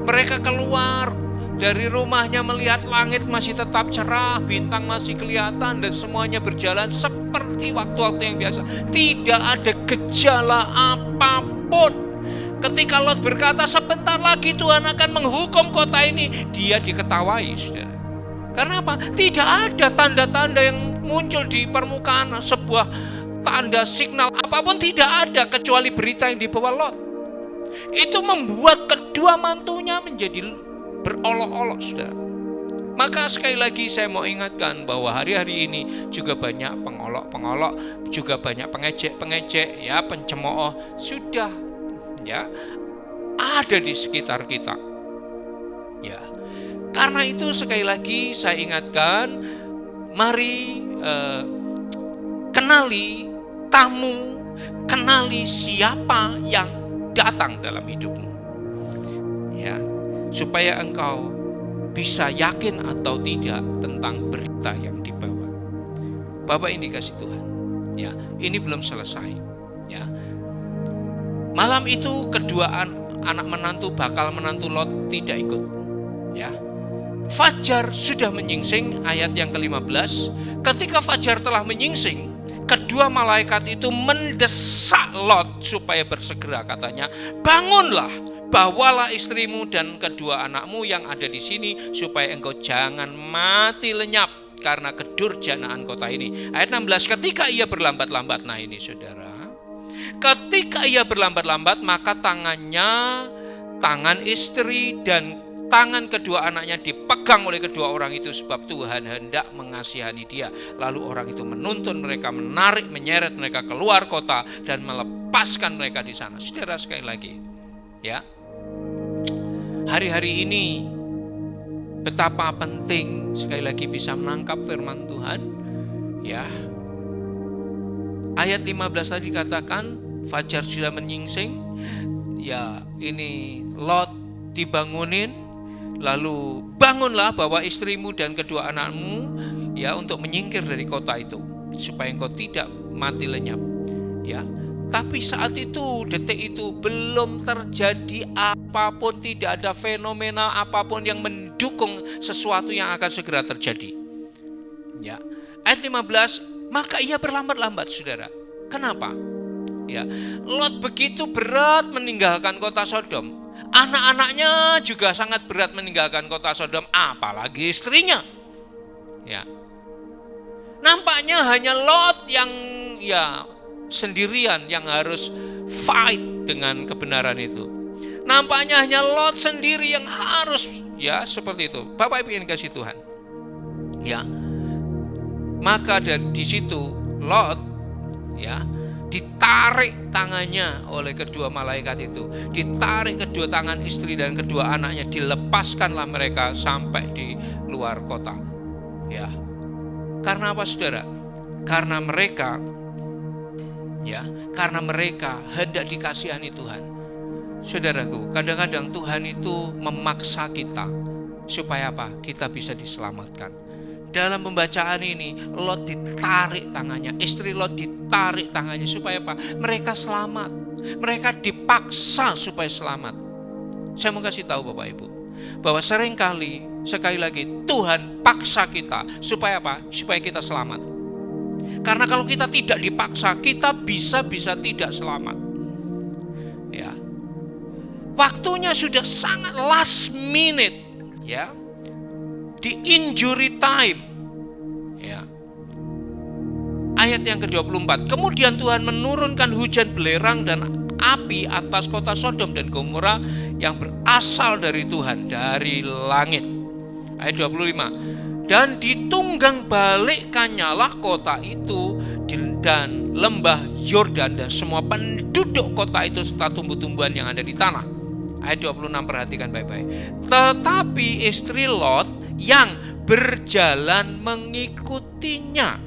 Mereka keluar dari rumahnya melihat langit masih tetap cerah, bintang masih kelihatan, dan semuanya berjalan seperti waktu-waktu yang biasa. Tidak ada gejala apapun. Ketika Lot berkata sebentar lagi Tuhan akan menghukum kota ini, dia diketawai saudara. Karena apa? Tidak ada tanda-tanda yang muncul di permukaan, sebuah tanda signal apapun tidak ada kecuali berita yang dibawa Lot. Itu membuat kedua mantunya menjadi berolok-olok saudara. Maka sekali lagi saya mau ingatkan bahwa hari-hari ini juga banyak pengolok-pengolok, juga banyak pengejek-pengejek ya, pencemooh sudah ya ada di sekitar kita. Ya. Karena itu sekali lagi saya ingatkan, mari kenali tamu, kenali siapa yang datang dalam hidupmu. Ya. Supaya engkau bisa yakin atau tidak tentang berita yang dibawa. Bapak ini dikasih Tuhan. Ya, ini belum selesai. Ya. Malam itu kedua anak menantu bakal menantu Lot tidak ikut. Ya. Fajar sudah menyingsing, ayat yang ke-15. Ketika fajar telah menyingsing, kedua malaikat itu mendesak Lot supaya bersegera, katanya, bangunlah, bawalah istrimu dan kedua anakmu yang ada di sini supaya engkau jangan mati lenyap karena kedurjanaan kota ini. Ayat 16, ketika ia berlambat-lambat, nah ini saudara, ketika ia berlambat-lambat maka tangan istri dan tangan kedua anaknya dipegang oleh kedua orang itu sebab Tuhan hendak mengasihani dia. Lalu orang itu menuntun mereka, menarik, menyeret mereka keluar kota dan melepaskan mereka di sana. Saudara sekali lagi, ya. Hari-hari ini betapa penting sekali lagi bisa menangkap firman Tuhan. Ya. Ayat 15 tadi katakan fajar sudah menyingsing. Ya, ini Lot dibangunin. Lalu bangunlah, bawa istrimu dan kedua anakmu ya untuk menyingkir dari kota itu supaya engkau tidak mati lenyap. Ya. Tapi saat itu, detik itu belum terjadi apapun, tidak ada fenomena apapun yang mendukung sesuatu yang akan segera terjadi. Ya. Ayat 15, maka ia berlambat-lambat, saudara. Kenapa? Ya. Lot begitu berat meninggalkan kota Sodom. Anak-anaknya juga sangat berat meninggalkan kota Sodom, apalagi istrinya. Ya. Nampaknya hanya Lot yang ya sendirian yang harus fight dengan kebenaran itu. Nampaknya hanya Lot sendiri yang harus ya seperti itu. Bapak Ibu yang dikasihi Tuhan. Ya. Maka dari di situ Lot ya ditarik tangannya oleh kedua malaikat itu, ditarik kedua tangan istri dan kedua anaknya, dilepaskanlah mereka sampai di luar kota. Ya, karena apa saudara? Karena mereka hendak dikasihani Tuhan. Saudaraku, kadang-kadang Tuhan itu memaksa kita supaya apa? Kita bisa diselamatkan. Dalam pembacaan ini, Lot ditarik tangannya, istri Lot ditarik tangannya supaya apa? Mereka selamat. Mereka dipaksa supaya selamat. Saya mau kasih tahu Bapak Ibu, bahwa seringkali, sekali lagi, Tuhan paksa kita supaya apa? Supaya kita selamat. Karena kalau kita tidak dipaksa, kita bisa tidak selamat. Ya. Waktunya sudah sangat last minute, ya. Di injury time. Ya. Ayat yang ke-24. Kemudian Tuhan menurunkan hujan belerang dan api atas kota Sodom dan Gomora yang berasal dari Tuhan, dari langit. Ayat 25. Dan ditunggang balikkannyalah kota itu dan lembah Yordan dan semua penduduk kota itu serta tumbuh-tumbuhan yang ada di tanah. Ayat 26, perhatikan baik-baik. Tetapi istri Lot yang berjalan mengikutinya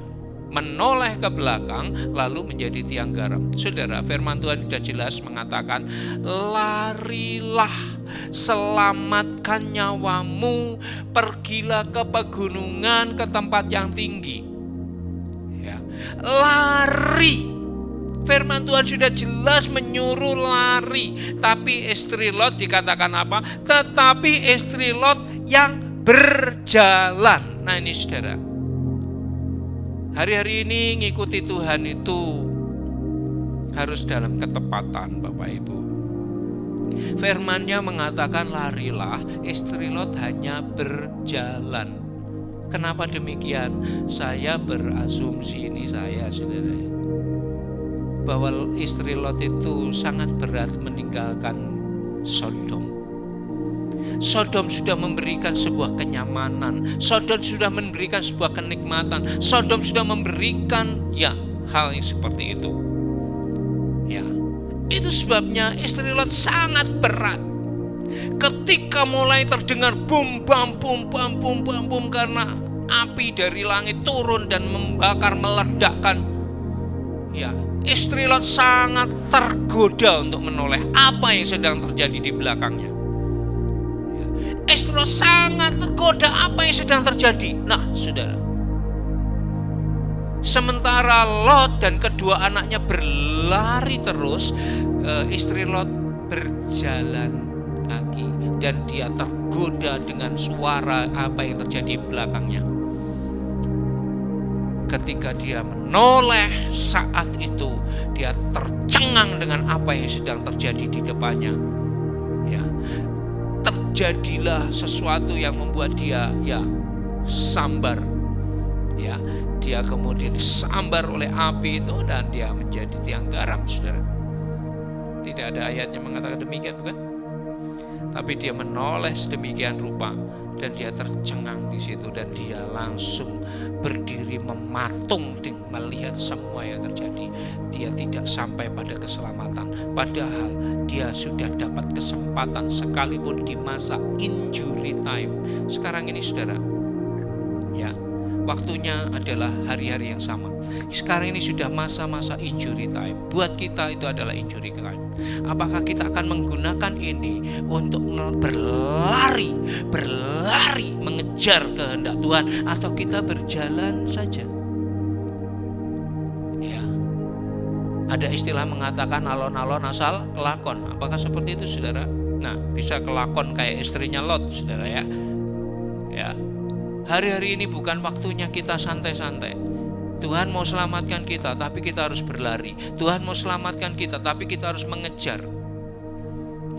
menoleh ke belakang lalu menjadi tiang garam. Saudara, firman Tuhan sudah jelas mengatakan, larilah, selamatkan nyawamu, pergilah ke pegunungan, ke tempat yang tinggi. Ya, lari. Firman Tuhan sudah jelas menyuruh lari. Tapi istri Lot dikatakan apa? Tetapi istri Lot yang berjalan. Nah ini saudara, hari-hari ini ngikuti Tuhan itu harus dalam ketepatan Bapak Ibu. Firman-Nya mengatakan larilah, istri Lot hanya berjalan. Kenapa demikian? Saya berasumsi ini saudara, bahwa istri Lot itu sangat berat meninggalkan Sodom. Sodom sudah memberikan sebuah kenyamanan, Sodom sudah memberikan sebuah kenikmatan, Sodom sudah memberikan hal yang seperti itu. Ya, itu sebabnya istri Lot sangat berat. Ketika mulai terdengar bum bam bum bam bum bam bum karena api dari langit turun dan membakar, meledakkan. Ya, istri Lot sangat tergoda untuk menoleh apa yang sedang terjadi di belakangnya. Istri Lot sangat tergoda apa yang sedang terjadi. Nah, saudara, sementara Lot dan kedua anaknya berlari terus, istri Lot berjalan kaki dan dia tergoda dengan suara apa yang terjadi di belakangnya. Ketika dia menoleh saat itu, dia tercengang dengan apa yang sedang terjadi di depannya. Ya, terjadilah sesuatu yang membuat dia sambar. Ya, dia kemudian disambar oleh api itu dan dia menjadi tiang garam, saudara. Tidak ada ayat yang mengatakan demikian, bukan? Tapi dia menoleh sedemikian rupa dan dia tercengang di situ dan dia langsung berdiri mematung melihat semua yang terjadi. Dia tidak sampai pada keselamatan, padahal dia sudah dapat kesempatan sekalipun di masa injury time. Sekarang ini saudara, ya, waktunya adalah hari-hari yang sama. Sekarang ini sudah masa-masa injury time. Buat kita itu adalah injury time. Apakah kita akan menggunakan ini untuk berlari mengejar kehendak Tuhan, atau kita berjalan saja? Ya, ada istilah mengatakan alon-alon asal kelakon. Apakah seperti itu, saudara? Nah, bisa kelakon kayak istrinya Lot, saudara ya. Ya, hari-hari ini bukan waktunya kita santai-santai. Tuhan mau selamatkan kita, tapi kita harus berlari. Tuhan mau selamatkan kita, tapi kita harus mengejar.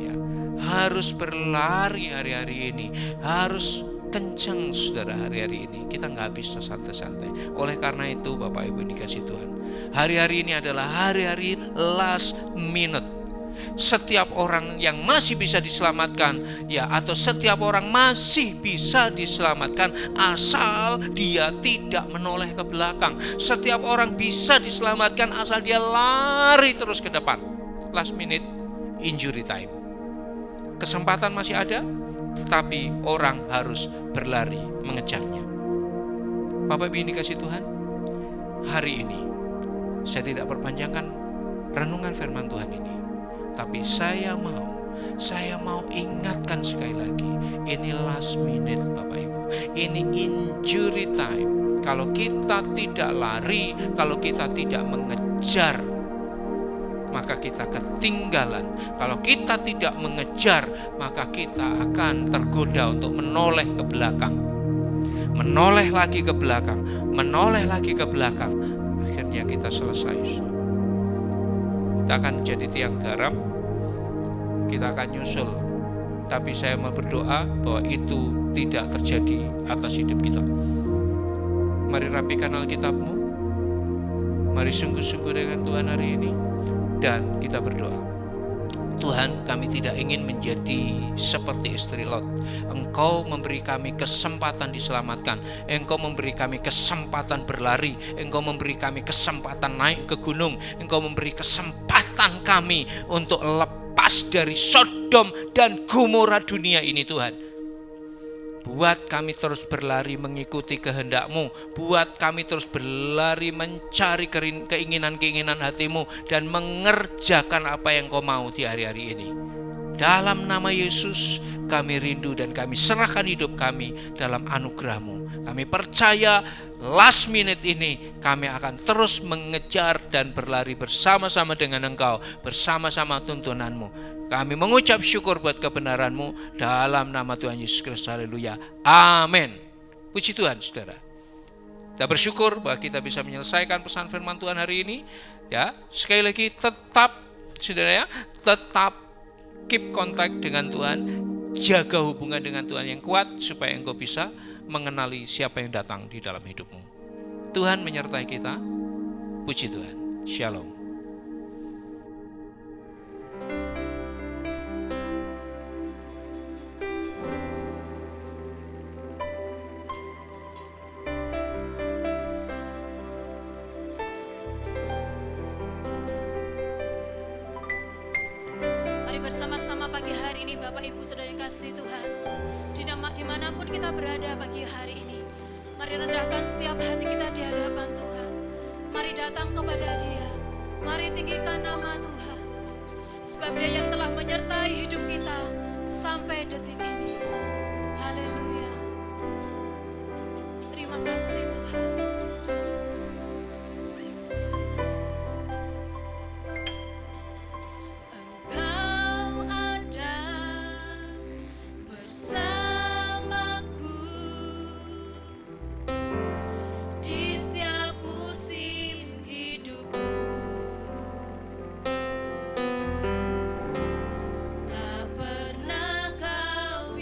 Ya, harus berlari hari-hari ini, harus kencang saudara hari-hari ini. Kita nggak bisa santai-santai. Oleh karena itu, Bapak Ibu dikasih Tuhan, hari-hari ini adalah hari-hari last minute. setiap orang yang masih bisa diselamatkan, ya, atau setiap orang masih bisa diselamatkan asal dia tidak menoleh ke belakang. Setiap orang bisa diselamatkan asal dia lari terus ke depan. Last minute injury time. Kesempatan masih ada, tetapi orang harus berlari mengejarnya. Bapak Ibu yang dikasihi Tuhan, hari ini saya tidak perpanjangkan renungan firman Tuhan ini, tapi saya mau ingatkan sekali lagi, ini last minute Bapak Ibu, ini injury time. Kalau kita tidak lari, kalau kita tidak mengejar, maka kita ketinggalan. Kalau kita tidak mengejar, maka kita akan tergoda untuk menoleh ke belakang. Menoleh lagi ke belakang, menoleh lagi ke belakang. Akhirnya kita selesai. Kita akan menjadi tiang garam, kita akan nyusul. Tapi saya mau berdoa bahwa itu tidak terjadi atas hidup kita. Mari rapikan Alkitabmu, mari sungguh-sungguh dengan Tuhan hari ini, dan kita berdoa. Tuhan, kami tidak ingin menjadi seperti istri Lot. Engkau memberi kami kesempatan diselamatkan. Engkau memberi kami kesempatan berlari. Engkau memberi kami kesempatan naik ke gunung. Engkau memberi kesempatan kami untuk lepas dari Sodom dan Gomora dunia ini, Tuhan. Buat kami terus berlari mengikuti kehendak-Mu. Buat kami terus berlari mencari keinginan-keinginan hati-Mu dan mengerjakan apa yang Kau mau di hari-hari ini. Dalam nama Yesus kami rindu dan kami serahkan hidup kami dalam anugerah-Mu. Kami percaya last minute ini kami akan terus mengejar dan berlari bersama-sama dengan Engkau, bersama-sama tuntunan-Mu. Kami mengucap syukur buat kebenaran-Mu dalam nama Tuhan Yesus Kristus. Haleluya. Amin. Puji Tuhan, saudara. Kita bersyukur bahwa kita bisa menyelesaikan pesan firman Tuhan hari ini. Ya, sekali lagi tetap, saudara, ya, tetap keep kontak dengan Tuhan. Jaga hubungan dengan Tuhan yang kuat supaya engkau bisa mengenali siapa yang datang di dalam hidupmu. Tuhan menyertai kita. Puji Tuhan. Shalom.
Bersama-sama pagi hari ini Bapak Ibu Saudara yang kasih Tuhan, dimanapun kita berada pagi hari ini, mari rendahkan setiap hati kita di hadapan Tuhan. Mari datang kepada Dia, mari tinggikan nama Tuhan, sebab Dia yang telah menyertai hidup kita sampai detik ini. Haleluya. Terima kasih Tuhan.
Tak pernah kau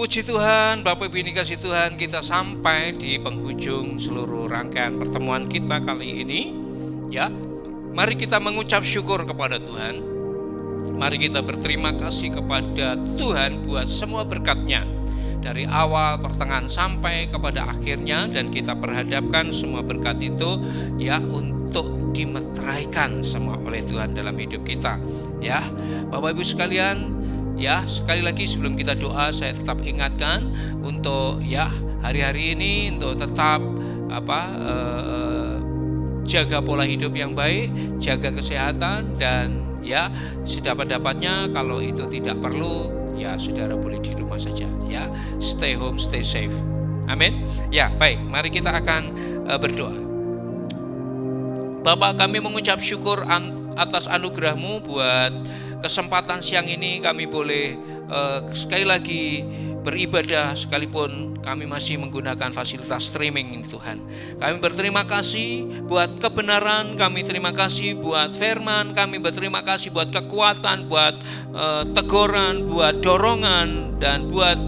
Puji Tuhan, Bapak Ibu ini kasih Tuhan, kita sampai di penghujung seluruh rangkaian pertemuan kita kali ini. Ya, mari kita mengucap syukur kepada Tuhan. Mari kita berterima kasih kepada Tuhan buat semua berkat-Nya. Dari awal, pertengahan, sampai kepada akhirnya. Dan kita perhadapkan semua berkat itu ya untuk dimeteraikan semua oleh Tuhan dalam hidup kita. Ya, Bapak Ibu sekalian, ya, sekali lagi sebelum kita doa, saya tetap ingatkan untuk ya hari-hari ini untuk tetap jaga pola hidup yang baik, jaga kesehatan, dan ya sedapat-dapatnya kalau itu tidak perlu ya saudara boleh di rumah saja ya. Stay home, stay safe. Amin. Ya, baik, mari kita akan berdoa. Bapak, kami mengucap syukur atas anugerah-Mu buat kesempatan siang ini kami boleh sekali lagi beribadah sekalipun kami masih menggunakan fasilitas streaming ini Tuhan. Kami berterima kasih buat kebenaran, kami terima kasih buat firman, kami berterima kasih buat kekuatan, buat teguran, buat dorongan, dan buat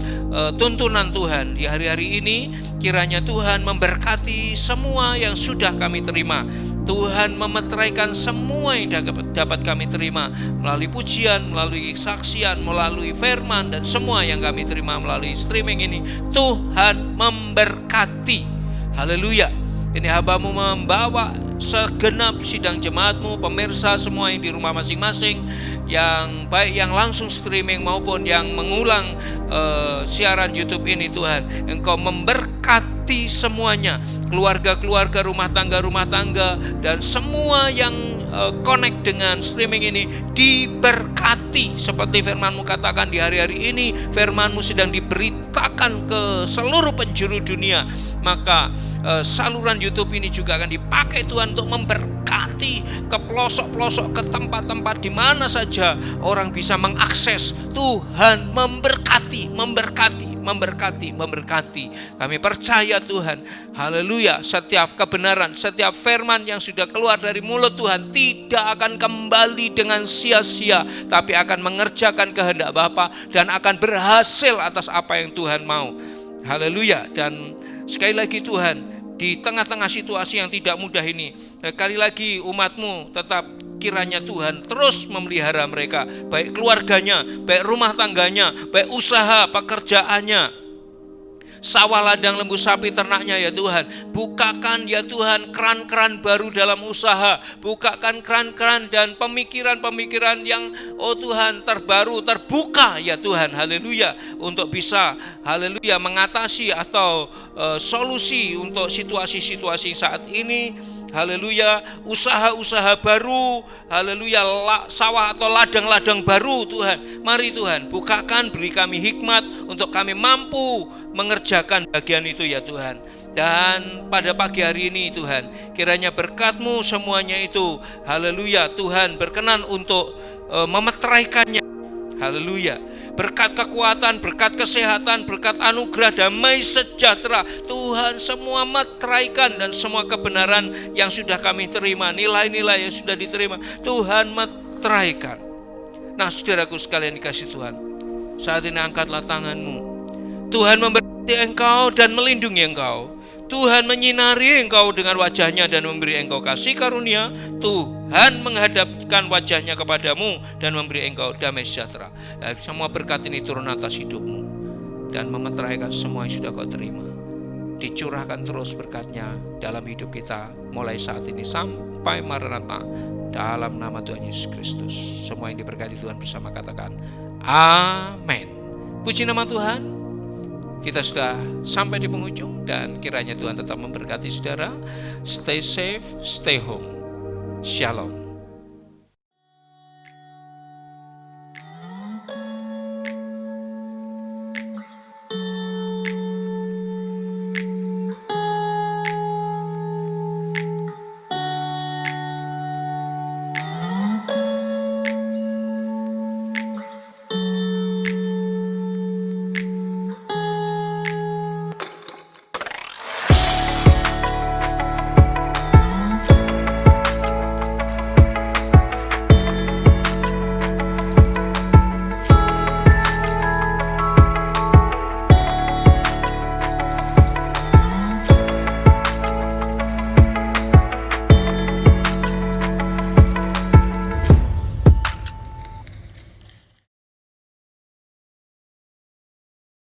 tuntunan Tuhan. Di hari-hari ini kiranya Tuhan memberkati semua yang sudah kami terima. Tuhan memeteraikan semua yang dapat kami terima melalui pujian, melalui kesaksian, melalui firman, dan semua yang kami terima melalui streaming ini. Tuhan memberkati. Haleluya. Ini hamba-Mu membawa segenap sidang jemaat-Mu, pemirsa semua yang di rumah masing-masing, yang baik yang langsung streaming maupun yang mengulang siaran YouTube ini. Tuhan, Engkau memberkati semuanya, keluarga-keluarga, rumah tangga, dan semua yang connect dengan streaming ini diberkati. Seperti firman-Mu katakan di hari-hari ini, firman-Mu sedang diberitakan ke seluruh penjuru dunia. Maka saluran YouTube ini juga akan dipakai Tuhan untuk memberkati ke pelosok-pelosok, ke tempat-tempat di mana saja orang bisa mengakses. Tuhan memberkati, memberkati, memberkati, memberkati. Kami percaya Tuhan, haleluya, setiap kebenaran, setiap firman yang sudah keluar dari mulut Tuhan tidak akan kembali dengan sia-sia, tapi akan mengerjakan kehendak Bapa dan akan berhasil atas apa yang Tuhan mau. Haleluya. Dan sekali lagi Tuhan, di tengah-tengah situasi yang tidak mudah ini, sekali lagi umat-Mu tetap kiranya Tuhan terus memelihara mereka, baik keluarganya, baik rumah tangganya, baik usaha pekerjaannya, sawah ladang lembu sapi ternaknya ya Tuhan. Bukakan ya Tuhan keran-keran baru dalam usaha, bukakan keran-keran dan pemikiran-pemikiran yang Tuhan terbaru terbuka ya Tuhan, haleluya, untuk bisa haleluya mengatasi atau solusi untuk situasi-situasi saat ini. Haleluya, usaha-usaha baru, haleluya, sawah atau ladang-ladang baru Tuhan. Mari Tuhan, bukakan, beri kami hikmat untuk kami mampu mengerjakan bagian itu ya Tuhan. Dan pada pagi hari ini Tuhan, kiranya berkat-Mu semuanya itu, haleluya, Tuhan berkenan untuk memeteraikannya. Haleluya. Berkat kekuatan, berkat kesehatan, berkat anugerah, damai sejahtera Tuhan semua meteraikan, dan semua kebenaran yang sudah kami terima, nilai-nilai yang sudah diterima Tuhan meteraikan. Nah saudaraku sekalian dikasih Tuhan, saat ini angkatlah tangan-Mu. Tuhan memberkati engkau dan melindungi engkau. Tuhan menyinari engkau dengan wajahnya dan memberi engkau kasih karunia. Tuhan menghadapkan wajahnya kepadamu dan memberi engkau damai sejahtera. Dan semua berkat ini turun atas hidupmu dan memeteraikan semua yang sudah kau terima. Dicurahkan terus berkatnya dalam hidup kita mulai saat ini sampai Maranatha, dalam nama Tuhan Yesus Kristus. Semua yang diberkati Tuhan bersama katakan amin. Puji nama Tuhan. Kita sudah sampai di penghujung dan kiranya Tuhan tetap memberkati saudara. Stay safe, stay home. Shalom.